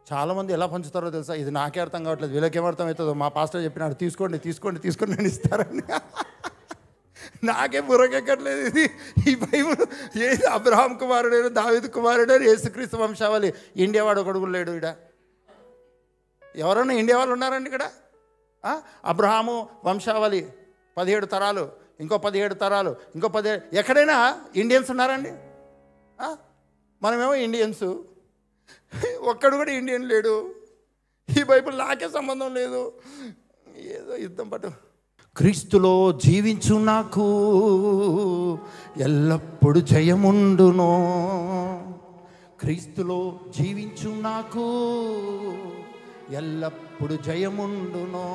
చాలామంది ఎలా పంచుతారో తెలుసా? ఇది నాకే అర్థం కావట్లేదు, వీళ్ళకేం అర్థం అవుతుందో. మా పాస్టర్ చెప్పినాడు, తీసుకోండి నేను ఇస్తారని. నాకే బుర్రకెక్కట్లేదు ఇది. ఈ బైబిల్ ఏది అబ్రహాం కుమారుడైన, దావీదు కుమారుడైన, యేసుక్రీస్తు వంశావళి. ఇండియా వాడు ఒకడుగు లేడు ఇక్కడ. ఎవరన్నా ఇండియా వాళ్ళు ఉన్నారండి ఇక్కడ? అబ్రహాము వంశావళి 17 తరాలు, ఇంకో 17 తరాలు, ఇంకో 17. ఎక్కడైనా ఇండియన్స్ ఉన్నారండి? మనమేమో ఇండియన్స్, ఒక్కడు కూడా ఇండియన్ లేడు. ఈ బైబిల్ నాకే సంబంధం లేదు, ఏదో యుద్ధం పట్టు. క్రీస్తులో జీవించు నాకు ఎల్లప్పుడు జయముండును. క్రీస్తులో జీవించు నాకు ఎల్లప్పుడు జయముండును.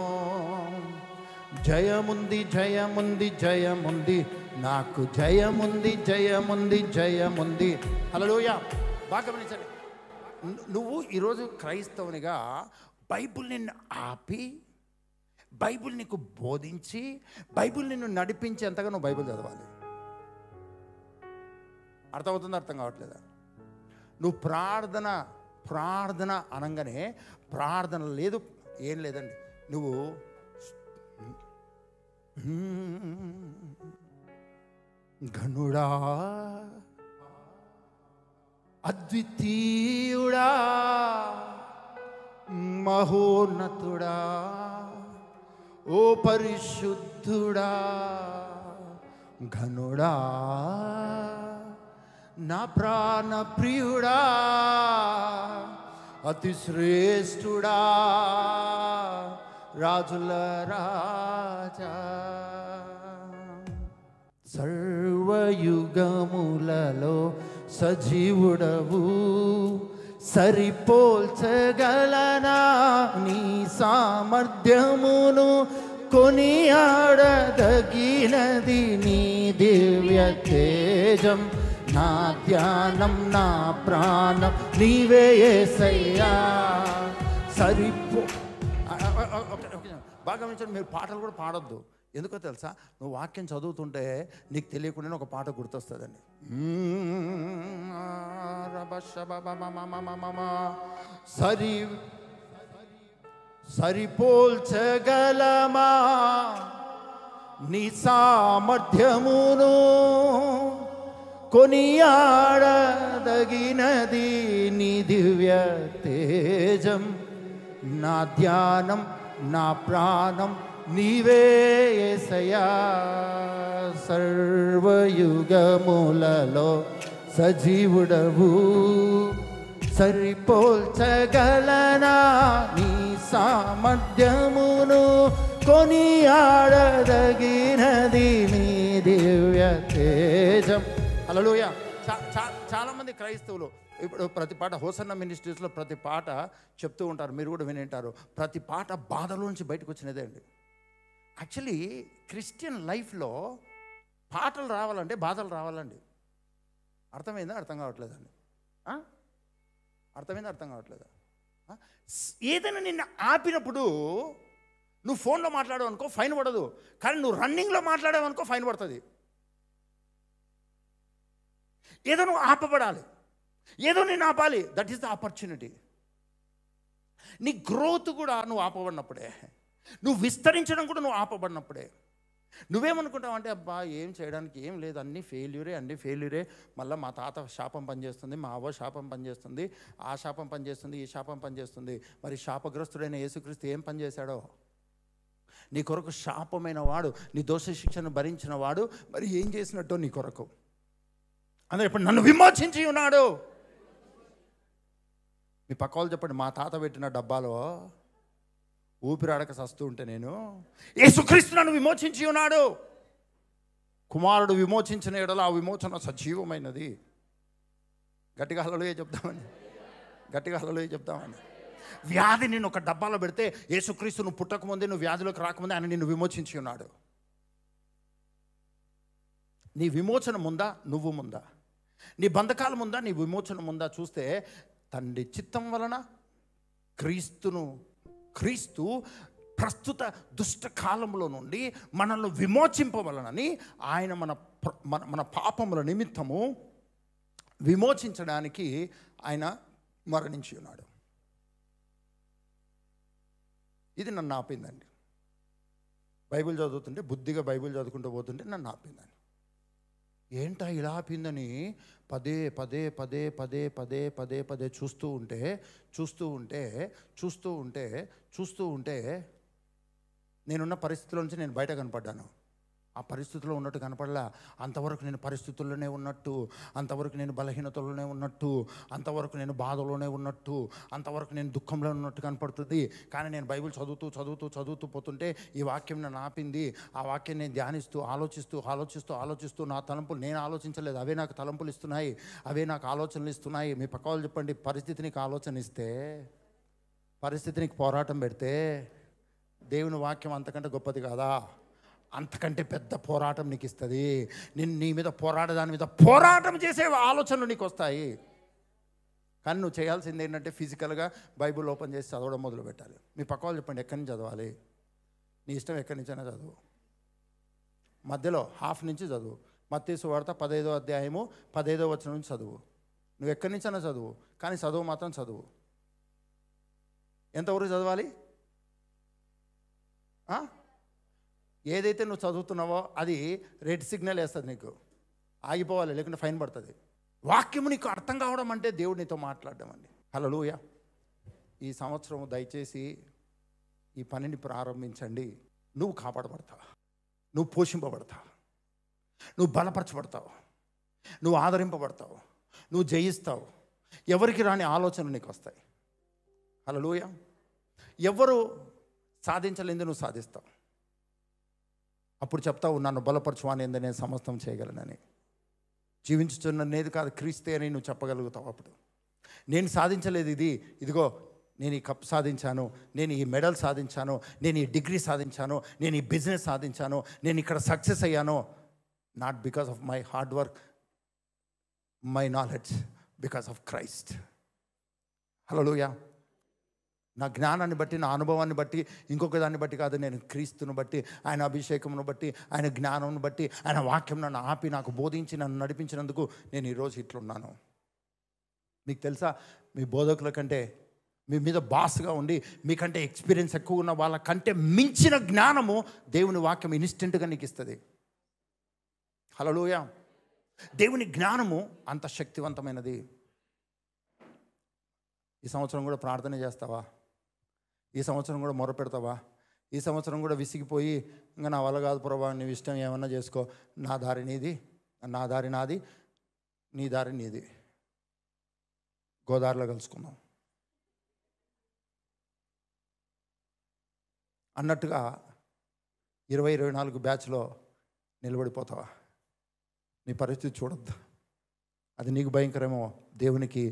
జయముంది జయముంది జయముంది, నాకు జయముంది జయముంది జయముంది. హల్లెలూయా. బాగా గమనించండి. నువ్వు ఈరోజు క్రైస్తవునిగా బైబిల్ నిన్ను ఆపి, బైబిల్ నీకు బోధించి, బైబిల్ నిన్ను నడిపించేంతగా నువ్వు బైబిల్ చదవాలి. అర్థమవుతుందా? అర్థం కావట్లేదా? నువ్వు ప్రార్థన అనగానే ప్రార్థన లేదు, ఏం లేదండి. నువ్వు ఘనుడా, అద్వితీయుడా, మహోన్నతుడా, ఓ పరిశుద్ధుడా, ఘనుడా, నా ప్రాణ ప్రియుడా, అతి శ్రేష్ఠుడా, రాజుల రాజా, సర్వయుగములలో సజీవుడవు, సరిపోల్చగలనా నీ సామర్థ్యమును, కొనియాడదగినది నీ దివ్య తేజం. నా ధ్యానం, నా ప్రాణం నీవే యేసయ్యా. బాగా గమనించండి, మీరు పాటలు కూడా పాడొద్దు. ఎందుకో తెలుసా? నువ్వు వాక్యం చదువుతుంటే నీకు తెలియకుండానే ఒక పాట గుర్తొస్తుందండి. సరిపోల్చగలమా నీ సామర్థ్యమును, కొనియాడదగినది నీ దివ్య తేజం. నా ధ్యానం, నా ప్రాణం నీవే యేసయ్యా. సర్వయుగములలో సజీవుడవు, సరిపోల్చగలనా నీ సామర్థ్యమును, కొనియాడదగినది నీ దివ్య తేజం. హల్లెలూయా. చాలామంది క్రైస్తవులు ఇప్పుడు ప్రతి పాట, హోసన్న మినిస్ట్రీస్లో ప్రతి పాట చెప్తూ ఉంటారు, మీరు కూడా వినింటారు. ప్రతి పాట బాధలోంచి బయటకు వచ్చినదే అండి. యాక్చువల్లీ క్రిస్టియన్ లైఫ్లో పాటలు రావాలంటే బాధలు రావాలండి. అర్థమైందా? అర్థం కావట్లేదండి. అర్థమైందా? అర్థం కావట్లేదా? ఏదైనా నిన్ను ఆపినప్పుడు నువ్వు ఫోన్లో మాట్లాడావు అనుకో ఫైన్ పడదు, కానీ నువ్వు రన్నింగ్లో మాట్లాడావు అనుకో ఫైన్ పడుతుంది. ఏదో నువ్వు ఆపబడాలి, ఏదో నేను ఆపాలి. That is the opportunity. నీ గ్రోత్ కూడా నువ్వు ఆపబడినప్పుడే, నువ్వు విస్తరించడం కూడా నువ్వు ఆపబడినప్పుడే. నువ్వేమనుకుంటావు అంటే, అబ్బా ఏం చేయడానికి ఏం లేదు, అన్నీ ఫెయిల్యూరే. మళ్ళీ మా తాత శాపం పనిచేస్తుంది, మా అవ్వ శాపం పనిచేస్తుంది, ఆ శాపం పనిచేస్తుంది, ఈ శాపం పనిచేస్తుంది. మరి శాపగ్రస్తుడైన యేసుక్రీస్తు ఏం పని చేశాడో? నీ కొరకు శాపమైన వాడు, నీ దోష శిక్షను భరించిన వాడు మరి ఏం చేసినట్టో నీ కొరకు. అందుకే ఇప్పుడు నన్ను విమోచించి ఉన్నాడు. మీ పక్క వాళ్ళు చెప్పండి, మా తాత పెట్టిన డబ్బాలో ఊపిరాడక సస్తూ ఉంటే నేను, యేసుక్రీస్తు నన్ను విమోచించి ఉన్నాడు. కుమారుడు విమోచించిన ఎడల ఆ విమోచన సజీవమైనది. గట్టిగా హల్లెలూయా చెప్తామని. వ్యాధి నిన్ను ఒక డబ్బాలో పెడితే యేసుక్రీస్తు నువ్వు పుట్టకముందే, నువ్వు వ్యాధిలోకి రాకముందే ఆయన నిన్ను విమోచించి ఉన్నాడు. నీ విమోచన ముందా, నువ్వు ముందా? నీ బంధకాల ముందా, నీ విమోచన ముందా? చూస్తే తండ్రి చిత్తం వలన క్రీస్తు ప్రస్తుత దుష్ట కాలంలో నుండి మనల్ని విమోచింపవలనని ఆయన మన పాపముల నిమిత్తము విమోచించడానికి ఆయన మరణించి ఉన్నాడు. ఇది నన్ను ఆపిందండి. బైబిల్ చదువుతుంటే, బుద్ధిగా బైబిల్ చదువుకుంటూ పోతుంటే నన్ను ఆపిందండి. ఏంటా ఇలా ఆపిందని పదే పదే పదే పదే పదే పదే పదే చూస్తూ ఉంటే నేనున్న పరిస్థితిలో నుంచి నేను బయట కనపడ్డాను. ఆ పరిస్థితిలో ఉన్నట్టు కనపడలా. అంతవరకు నేను పరిస్థితుల్లోనే ఉన్నట్టు, అంతవరకు నేను బలహీనతలోనే ఉన్నట్టు, అంతవరకు నేను బాధలోనే ఉన్నట్టు, అంతవరకు నేను దుఃఖంలో ఉన్నట్టు కనపడుతుంది. కానీ నేను బైబిల్ చదువుతూ పోతుంటే ఈ వాక్యం నన్ను ఆపింది. ఆ వాక్యం నేను ఆలోచిస్తూ నా తలంపులు నేను ఆలోచించలేదు, అవే నాకు తలంపులు ఇస్తున్నాయి, అవే నాకు ఆలోచనలు ఇస్తున్నాయి. మీ పక్క వాళ్ళు చెప్పండి, పరిస్థితి నీకు ఆలోచన ఇస్తే, పరిస్థితి నీకు పోరాటం పెడితే దేవుని వాక్యం అంతకంటే గొప్పది కాదా? అంతకంటే పెద్ద పోరాటం నీకు ఇస్తుంది. నీ మీద దాని మీద పోరాటం చేసే ఆలోచనలు నీకు వస్తాయి. కానీ నువ్వు చేయాల్సింది ఏంటంటే ఫిజికల్గా బైబిల్ ఓపెన్ చేసి చదవడం మొదలు పెట్టాలి. మీ పక్క వాళ్ళు చెప్పండి, ఎక్కడి నుంచి చదవాలి? నీ ఇష్టం ఎక్కడి నుంచైనా చదువు. మధ్యలో హాఫ్ నుంచి చదువు. మత్తయి సువార్త 15వ అధ్యాయము 15వ వచనం నుంచి చదువు. నువ్వు ఎక్కడి నుంచైనా చదువు, కానీ చదువు మాత్రం చదువు. ఎంతవరకు చదవాలి? ఏదైతే నువ్వు చదువుతున్నావో అది రెడ్ సిగ్నల్ వేస్తుంది, నీకు ఆగిపోవాలి, లేకుంటే ఫైన్ పడుతుంది. వాక్యము నీకు అర్థం కావడం అంటే దేవుడు నీతో మాట్లాడడం అండి. హల్లెలూయా. ఈ సంవత్సరం దయచేసి ఈ పనిని ప్రారంభించండి. నువ్వు కాపాడబడతావు, నువ్వు పోషింపబడతావు, నువ్వు బలపరచబడతావు, నువ్వు ఆదరింపబడతావు, నువ్వు జయిస్తావు. ఎవరికి రాని ఆలోచనలు నీకు వస్తాయి. హల్లెలూయా. ఎవరు సాధించలేంది నువ్వు సాధిస్తావు. అప్పుడు చెప్తావు, నన్ను బలపరచువాని ఎందు నేను సమస్తం చేయగలనని. జీవించుతున్నది కాదు, క్రీస్తే అని నువ్వు చెప్పగలుగుతావు. అప్పుడు నేను సాధించలేదు ఇదిగో నేను ఈ కప్ సాధించాను, నేను ఈ మెడల్ సాధించాను, నేను ఈ డిగ్రీ సాధించాను, నేను ఈ బిజినెస్ సాధించాను, నేను ఇక్కడ సక్సెస్ అయ్యాను. Not because of my hard work, my knowledge, because of Christ. Hallelujah. నా జ్ఞానాన్ని బట్టి, నా అనుభవాన్ని బట్టి, ఇంకొక దాన్ని బట్టి కాదు, నేను క్రీస్తుని బట్టి, ఆయన అభిషేకమును బట్టి, ఆయన జ్ఞానం బట్టి, ఆయన వాక్యం నన్ను ఆపి నాకు బోధించి నన్ను నడిపించినందుకు నేను ఈరోజు ఇట్లున్నాను. మీకు తెలుసా, మీ బోధకుల కంటే, మీ మీద బాస్గా ఉండి మీకంటే ఎక్స్పీరియన్స్ ఎక్కువ ఉన్న వాళ్ళకంటే మించిన జ్ఞానము దేవుని వాక్యం ఇన్స్టెంట్గా నీకు ఇస్తుంది. హల్లెలూయా. దేవుని జ్ఞానము అంత శక్తివంతమైనది. ఈ సంవత్సరం కూడా ప్రార్థన చేస్తావా? ఈ సంవత్సరం కూడా మొరపెడతావా? ఈ సంవత్సరం కూడా విసిగిపోయి ఇంకా నా వల్ల కాదు ప్రభా, నీ ఇష్టం ఏమన్నా చేసుకో, నా దారి నీది, నా దారి నాది, నీ దారి నీది, గోదావరిలో కలుసుకుందాం అన్నట్టుగా 2024 బ్యాచ్లో నిలబడిపోతావా? నీ పరిస్థితి చూడొద్దు. అది నీకు భయంకరమో, దేవునికి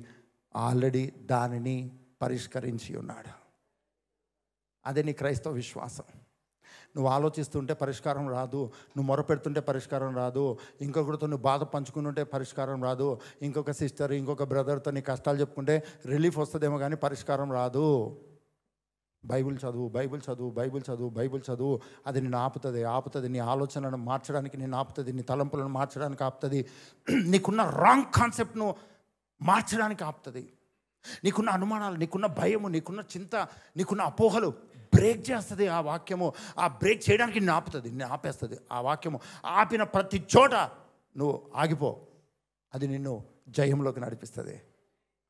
ఆల్రెడీ దానిని పరిష్కరించి ఉన్నాడు. అదే నీ క్రైస్తవ విశ్వాసం. నువ్వు ఆలోచిస్తుంటే పరిష్కారం రాదు, నువ్వు మొరపెడుతుంటే పరిష్కారం రాదు, ఇంకొకరితో నువ్వు బాధ పంచుకుంటుంటే పరిష్కారం రాదు, ఇంకొక సిస్టర్, ఇంకొక బ్రదర్తో నీ కష్టాలు చెప్పుకుంటే రిలీఫ్ వస్తుందేమో కానీ పరిష్కారం రాదు. బైబిల్ చదువు. అది నిన్ను ఆపుతుంది. నీ ఆలోచనలను మార్చడానికి నిన్ను ఆపుతుంది, నీ తలంపులను మార్చడానికి ఆపుతుంది, నీకున్న రాంగ్ కాన్సెప్ట్ను మార్చడానికి ఆపుతుంది. నీకున్న అనుమానాలు, నీకున్న భయము, నీకున్న చింత, నీకున్న అపోహలు బ్రేక్ చేస్తుంది ఆ వాక్యము. ఆ బ్రేక్ చేయడానికి నిన్ను ఆపేస్తుంది ఆ వాక్యము. ఆపిన ప్రతి చోట నువ్వు ఆగిపో, అది నిన్ను జయంలోకి నడిపిస్తుంది.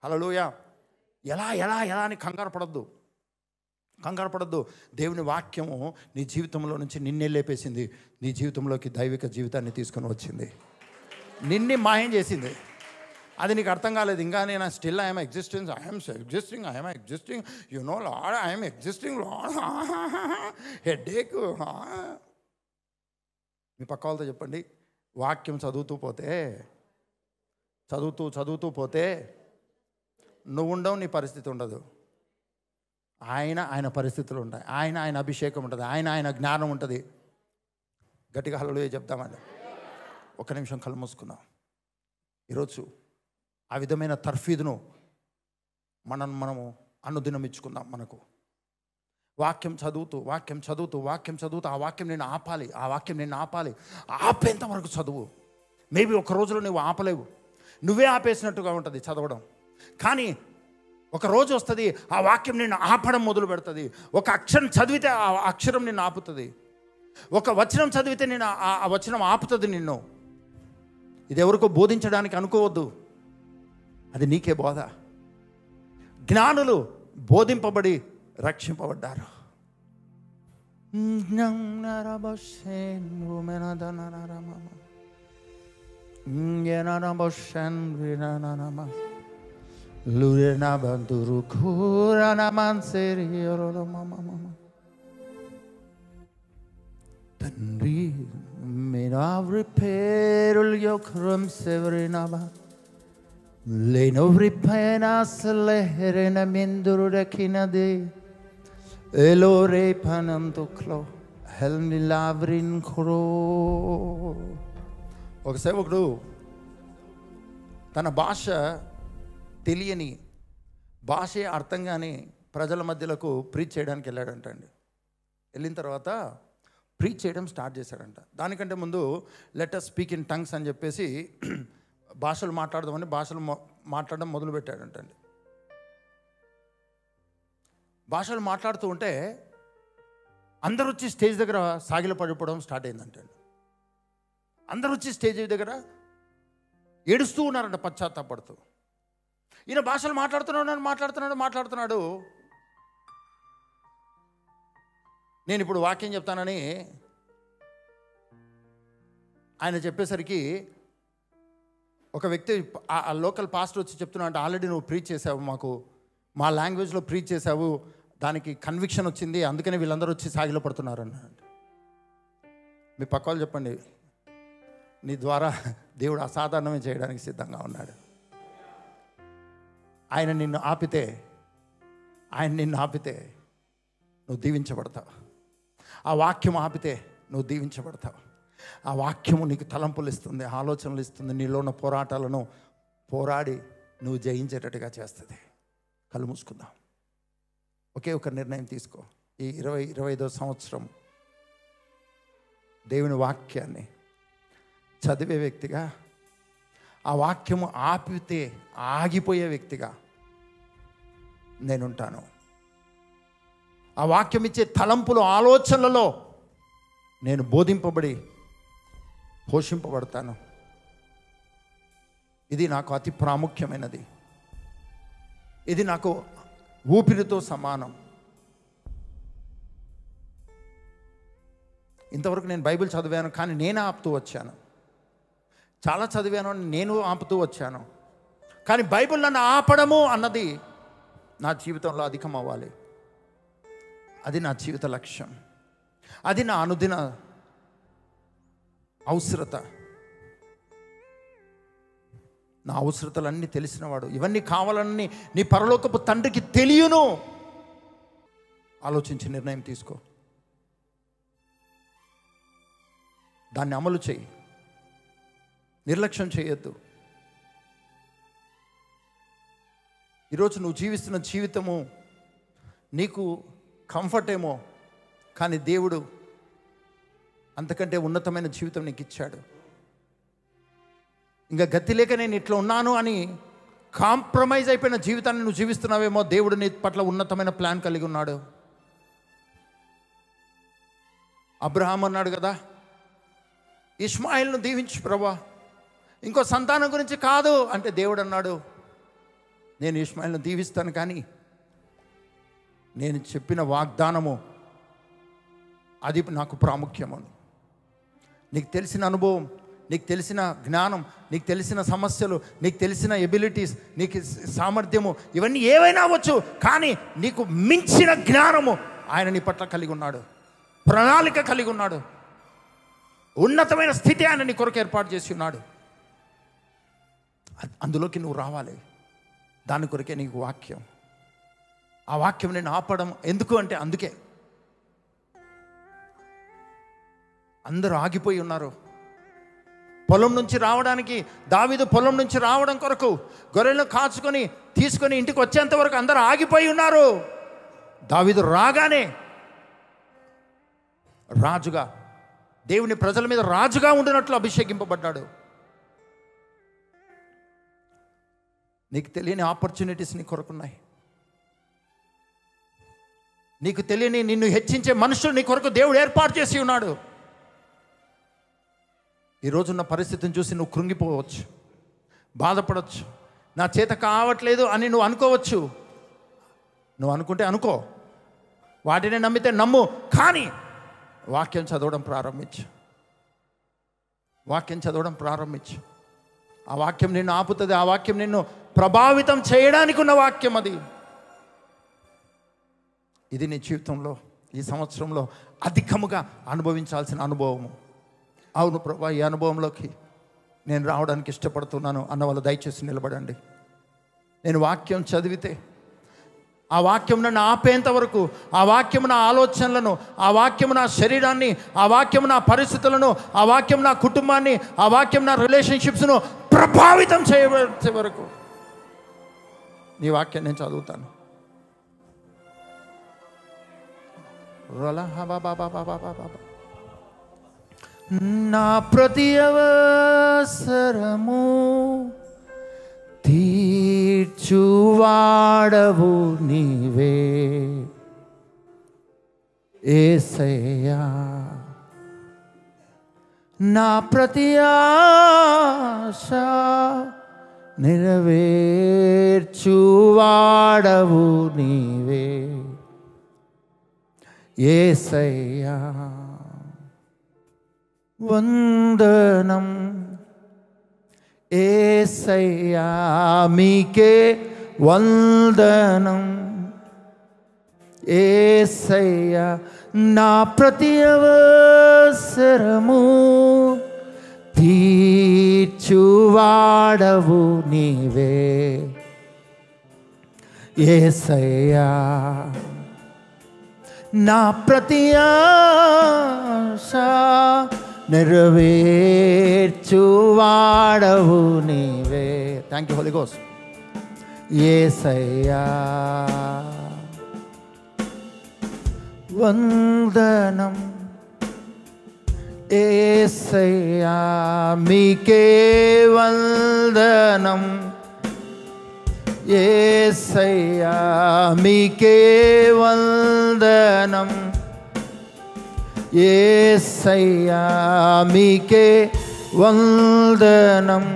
హల్లెలూయా. ఎలా అని కంగారు పడద్దు. దేవుని వాక్యము నీ జీవితంలో నుంచి నిన్నే లేపేసింది, నీ జీవితంలోకి దైవిక జీవితాన్ని తీసుకొని వచ్చింది, నిన్నే మాయం చేసింది. అది నీకు అర్థం కాలేదు ఇంకా. నేను still I'm existing, you know lord, I'm existing lord. Headache. మీ పక్క వాళ్ళతో చెప్పండి, వాక్యం చదువుతూ పోతే నువ్వు ఉండవు, నీ పరిస్థితి ఉండదు. ఆయన పరిస్థితులు ఉంటాయి, ఆయన అభిషేకం ఉంటుంది, ఆయన జ్ఞానం ఉంటుంది. గట్టిగా హల్లెలూయా చెప్తామండి. ఒక నిమిషం కళ్ళు మూసుకుందాం. ఈరోజు ఆ విధమైన తర్ఫీదును మనము అనుదినం ఇచ్చుకుందాం. మనకు వాక్యం చదువుతూ ఆ వాక్యం నేను ఆపాలి. ఆపేంత వరకు చదువు. మేబీ ఒక రోజులో నువ్వు ఆపలేవు, నువ్వే ఆపేసినట్టుగా ఉంటుంది చదవడం. కానీ ఒక రోజు వస్తుంది, ఆ వాక్యం నిన్ను ఆపడం మొదలు పెడుతుంది. ఒక అక్షరం చదివితే ఆ అక్షరం నిన్ను ఆపుతుంది. ఒక వచనం చదివితే నేను ఆ వచనం ఆపుతుంది నిన్ను. ఇది ఎవరికో బోధించడానికి అనుకోవద్దు, అది నీకే బోధ. జ్ఞానులు బోధింపబడి రక్షింపబడ్డారు. తండ్రి మినావ్రి పేరుల్ యొక్రం సెవరినబా లేనోవ్రి పైనాసలెహరెన మిందురుడకినదే ఎలోరే పనంతుక్లో హెల్నిలావ్రిన్ ఖరో. ఒక సేవకుడు తన భాష తెలియని, భాషే అర్థం కాని ప్రజల మధ్యలకు ప్రీచ్ చేయడానికి వెళ్ళాడంటండి. వెళ్ళిన తర్వాత ప్రీచ్ చేయడం స్టార్ట్ చేశాడంట. దానికంటే ముందు let us speak in tongues అని చెప్పేసి భాషలు మాట్లాడదామని మాట్లాడడం మొదలుపెట్టాడంటండి. భాషలు మాట్లాడుతూ ఉంటే అందరూ వచ్చి స్టేజ్ దగ్గర సాగిల పడిపోవడం స్టార్ట్ అయిందంటండి. అందరూ వచ్చి స్టేజ్ దగ్గర ఏడుస్తూ ఉన్నారంట, పశ్చాత్తాపడుతూ. ఈయన భాషలు మాట్లాడుతున్నాడు. నేను ఇప్పుడు వాక్యం చెప్తానని ఆయన చెప్పేసరికి ఒక వ్యక్తి, ఆ లోకల్ పాస్టర్ వచ్చి చెప్తున్నా అంటే, ఆల్రెడీ నువ్వు ప్రీచ్ చేసావు, మాకు మా లాంగ్వేజ్లో ప్రీచ్ చేసావు, దానికి కన్విక్షన్ వచ్చింది, అందుకని వీళ్ళందరూ వచ్చి సాగిలో పడుతున్నారు అన్నాడు. మీ పక్క వాళ్ళు చెప్పండి, నీ ద్వారా దేవుడు అసాధారణమే చేయడానికి సిద్ధంగా ఉన్నాడు. ఆయన నిన్ను ఆపితే నువ్వు దీవించబడతావు. ఆ వాక్యం ఆపితే నువ్వు దీవించబడతావు. ఆ వాక్యము నీకు తలంపులు ఇస్తుంది, ఆలోచనలు ఇస్తుంది, నీలో ఉన్న పోరాటాలను పోరాడి నువ్వు జయించేటట్టుగా చేస్తుంది. కళ్ళు మూసుకుందాం. ఒకే ఒక నిర్ణయం తీసుకో. ఈ 25వ సంవత్సరం దేవుని వాక్యాన్ని చదివే వ్యక్తిగా, ఆ వాక్యము ఆపితే ఆగిపోయే వ్యక్తిగా నేనుంటాను. ఆ వాక్యం ఇచ్చే తలంపులు, ఆలోచనలలో నేను బోధింపబడి పోషింపబడతాను. ఇది నాకు అతి ప్రాముఖ్యమైనది. ఇది నాకు ఊపిరితో సమానం. ఇంతవరకు నేను బైబిల్ చదివాను, కానీ నేను ఆపుతూ వచ్చాను. చాలా చదివాను, నేను ఆపుతూ వచ్చాను. కానీ బైబిల్ నన్ను ఆపడము అన్నది నా జీవితంలో అధికం అవ్వాలి. అది నా జీవిత లక్ష్యం. అది నా అనుదిన అవసరత. నా అవసరతలన్నీ తెలిసినవాడు, ఇవన్నీ కావాలని నీ పరలోకపు తండ్రికి తెలియను. ఆలోచించి నిర్ణయం తీసుకో, దాన్ని అమలు చేయి, నిర్లక్ష్యం చేయొద్దు. ఈరోజు నువ్వు జీవిస్తున్న జీవితము నీకు కంఫర్ట్ ఏమో, కానీ దేవుడు అంతకంటే ఉన్నతమైన జీవితం నీకు ఇచ్చాడు. ఇంకా గతి లేక నేను ఇట్లా ఉన్నాను అని కాంప్రమైజ్ అయిపోయిన జీవితాన్ని నువ్వు జీవిస్తున్నావేమో. దేవుడు నీ పట్ల ఉన్నతమైన ప్లాన్ కలిగి ఉన్నాడు. అబ్రహాం అన్నాడు కదా, ఇష్మాయిల్ను దీవించు ప్రభువా, ఇంకో సంతానం గురించి కాదు అంటే, దేవుడు అన్నాడు, నేను ఇష్మాయిల్ను దీవిస్తాను, కానీ నేను చెప్పిన వాగ్దానము అది నాకు ప్రాముఖ్యము. నీకు తెలిసిన అనుభవం, నీకు తెలిసిన జ్ఞానం, నీకు తెలిసిన సమస్యలు, నీకు తెలిసిన ఎబిలిటీస్, నీకు సామర్థ్యము, ఇవన్నీ ఏవైనా అవ్వచ్చు, కానీ నీకు మించిన జ్ఞానము ఆయన నీ పట్ల కలిగి ఉన్నాడు. ప్రణాళిక కలిగి ఉన్నాడు. ఉన్నతమైన స్థితి ఆయన నీ కొరకు ఏర్పాటు చేసి ఉన్నాడు. అందులోకి నువ్వు రావాలి. దాని కొరకే నీకు వాక్యం. ఆ వాక్యం నేను ఆపడం ఎందుకు అంటే అందుకే. అందరూ ఆగిపోయి ఉన్నారు. పొలం నుంచి రావడానికి, దావీదు పొలం నుంచి రావడం కొరకు గొర్రెలను కాచుకొని తీసుకొని ఇంటికి వచ్చేంత వరకు అందరూ ఆగిపోయి ఉన్నారు. దావీదు రాగానే రాజుగా, దేవుని ప్రజల మీద రాజుగా ఉండినట్లు అభిషేకింపబడ్డాడు. నీకు తెలియని ఆపర్చునిటీస్ నీ కొరకున్నాయి. నీకు తెలియని నిన్ను హెచ్చించే మనుషులు నీ కొరకు దేవుడు ఏర్పాటు చేసి ఉన్నాడు. ఈరోజున్న పరిస్థితిని చూసి నువ్వు కృంగిపోవచ్చు, బాధపడవచ్చు. నా చేత కావట్లేదు అని నువ్వు అనుకోవచ్చు. నువ్వు అనుకుంటే అనుకో, వాటిని నమ్మితే నమ్ము. కానీ వాక్యం చదవడం ప్రారంభించు. వాక్యం చదవడం ప్రారంభించు. ఆ వాక్యం నిన్ను ఆపుతుంది. ఆ వాక్యం నిన్ను ప్రభావితం చేయడానికి ఉన్న వాక్యం అది. ఇది నీ జీవితంలో ఈ సంవత్సరంలో అధికముగా అనుభవించాల్సిన అనుభవము. అవును ప్రభా, ఈ అనుభవంలోకి నేను రావడానికి ఇష్టపడుతున్నాను అన్న వాళ్ళు దయచేసి నిలబడండి. నేను వాక్యం చదివితే ఆ వాక్యం నన్ను ఆపేంత వరకు, ఆ వాక్యం నా ఆలోచనలను, ఆ వాక్యం నా శరీరాన్ని, ఆ వాక్యం నా పరిస్థితులను, ఆ వాక్యం నా కుటుంబాన్ని, ఆ వాక్యం నా రిలేషన్షిప్స్ను ప్రభావితం చేయబడే వరకు నీ వాక్యం నేను చదువుతాను. నా ప్రతి అవసరము తీర్చువాడవు నీవే యేసయ్యా. నా ప్రతి ఆశ నెరవేర్చువాడవు నీవే యేసయ్యా. వందనం యేసయ్యా, మీకే వందనం యేసయ్యా. నా ప్రతి అవసరము తీర్చువాడవు నీవే యేసయ్యా. నా ప్రతి ఆశ నెరవేర్చువాడవు నీవే. Thank you holy ghost. యేసయ్యా వందనం యేసయ్యా, మీకే వందనం యేసయ్యా, మీకే వందనం యేసయ్యా, మీకే వందనం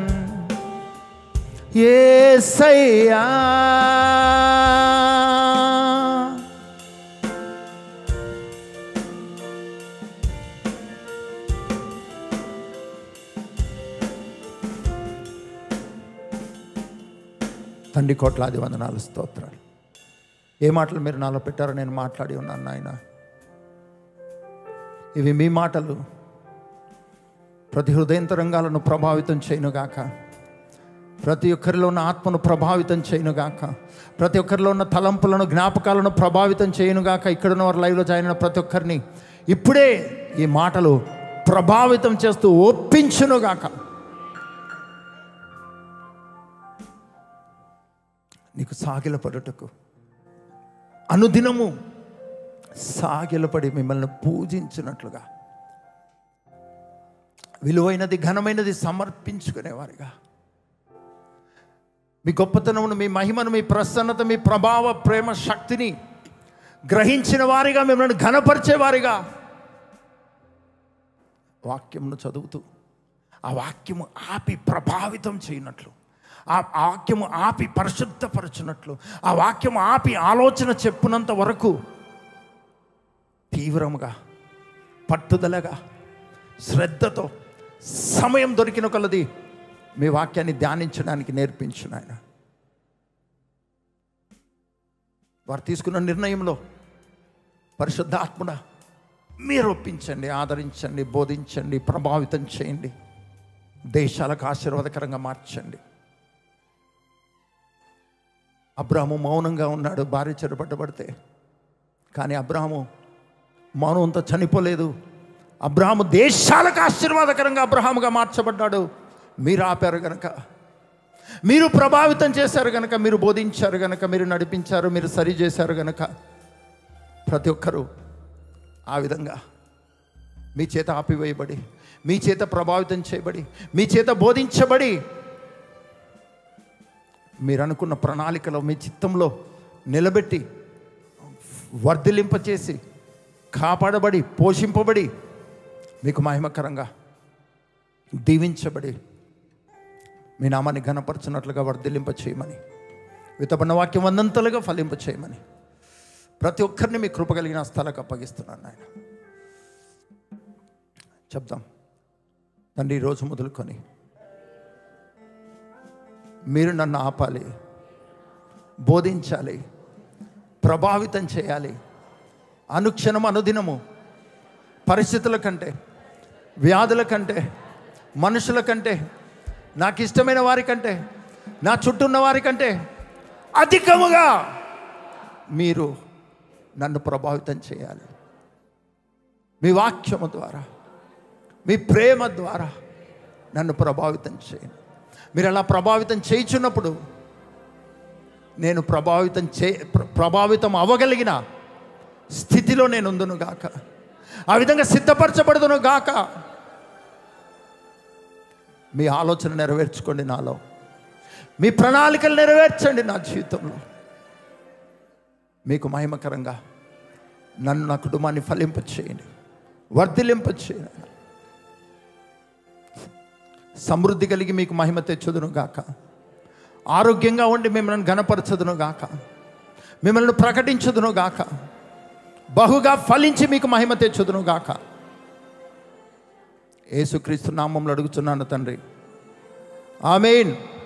యేసయ్యా. తండ్రి, కోట్లాది వందనాలు, స్తోత్రాలు. ఏ మాటలు మీరు నాలో పెట్టారో నేను మాట్లాడి ఉన్నాను నాయన. ఇవి మీ మాటలు ప్రతి హృదయంతరంగాలను ప్రభావితం చేయనుగాక. ప్రతి ఒక్కరిలో ఉన్న ఆత్మను ప్రభావితం చేయనుగాక. ప్రతి ఒక్కరిలో ఉన్న తలంపులను, జ్ఞాపకాలను ప్రభావితం చేయనుగాక. ఇక్కడున్న వారు లైవ్లో జాయిన్ అయిన ప్రతి ఒక్కరిని ఇప్పుడే ఈ మాటలు ప్రభావితం చేస్తూ ఒప్పించునుగాక. నీకు సాగిలపడుటకు అనుదినము సాగిలపడి మిమ్మల్ని పూజించినట్లుగా, విలువైనది ఘనమైనది సమర్పించుకునేవారిగా, మీ గొప్పతనమును, మీ మహిమను, మీ ప్రసన్నత, మీ ప్రభావ, ప్రేమ, శక్తిని గ్రహించిన వారిగా, మిమ్మల్ని ఘనపరిచేవారిగా వాక్యమును చదువుతూ ఆ వాక్యము ఆపి ప్రభావితం చేయనట్లు, ఆ వాక్యము ఆపి పరిశుద్ధపరచునట్లు, ఆ వాక్యము ఆపి ఆలోచన చెప్పునంత వరకు తీవ్రముగా, పట్టుదలగా, శ్రద్ధతో సమయం దొరికిన కొలది మీ వాక్యాన్ని ధ్యానించడానికి నేర్పించు నాయన. వారు తీసుకున్న నిర్ణయంలో పరిశుద్ధాత్ముడ మీరు ఒప్పించండి, ఆదరించండి, బోధించండి, ప్రభావితం చేయండి, దేశాలకు ఆశీర్వాదకరంగా మార్చండి. అబ్రాహాము మౌనంగా ఉన్నాడు భార్య చెరపట్టబడితే. కానీ అబ్రాహాము మౌనంతో చనిపోలేదు. అబ్రాహాము దేశాలకు ఆశీర్వాదకరంగా అబ్రాహాముగా మార్చబడ్డాడు. మీరు ఆపారు గనక, మీరు ప్రభావితం చేశారు గనక, మీరు బోధించారు గనక, మీరు నడిపించారు, మీరు సరి చేశారు గనక ప్రతి ఒక్కరూ ఆ విధంగా మీ చేత ఆపివేయబడి, మీ చేత ప్రభావితం చేయబడి, మీ చేత బోధించబడి, మీరు అనుకున్న ప్రణాళికలో మీ చిత్తంలో నిలబెట్టి వర్ధిలింపచేసి కాపాడబడి పోషింపబడి మీకు మహిమకరంగా దీవించబడి మీ నామాన్ని ఘనపరచున్నట్లుగా వర్ధిలింప చేయమని, విత్తబడిన వాక్యం వందంతలుగా ఫలింప చేయమని ప్రతి ఒక్కరిని మీ కృప కలిగిన హస్తాలకు అప్పగిస్తున్నాను నాయన. చెప్దాం. తండ్రి, ఈరోజు మొదలుకొని మీరు నన్ను ఆపాలి, బోధించాలి, ప్రభావితం చేయాలి. అనుక్షణం అనుదినము పరిస్థితుల కంటే, వ్యాధుల కంటే, మనుషుల కంటే, నాకు ఇష్టమైన వారి కంటే, నా చుట్టూ ఉన్న వారి కంటే అధికముగా మీరు నన్ను ప్రభావితం చేయాలి. మీ వాక్యము ద్వారా, మీ ప్రేమ ద్వారా నన్ను ప్రభావితం చేయండి. మీరు అలా ప్రభావితం చేయుచున్నప్పుడు నేను ప్రభావితం అవ్వగలిగిన స్థితిలో నేను ఉందును గాక, ఆ విధంగా సిద్ధపరచబడుదును గాక. మీ ఆలోచన నెరవేర్చుకోండి నాలో, మీ ప్రణాళికలు నెరవేర్చండి నా జీవితంలో. మీకు మహిమకరంగా నన్ను, నా కుటుంబాన్ని ఫలింప చేయండి, వర్ధిలింప చేయండి. సమృద్ధి కలిగి మీకు మహిమ తెచ్చుదును గాక. ఆరోగ్యంగా ఉండి మిమ్మల్ని ఘనపరచదును గాక, మిమ్మల్ని ప్రకటించుదును గాక, బహుగా ఫలించి మీకు మహిమ తెచ్చుదును గాక. యేసుక్రీస్తు నామములో అడుగుచున్నాను తండ్రి, ఆమేన్.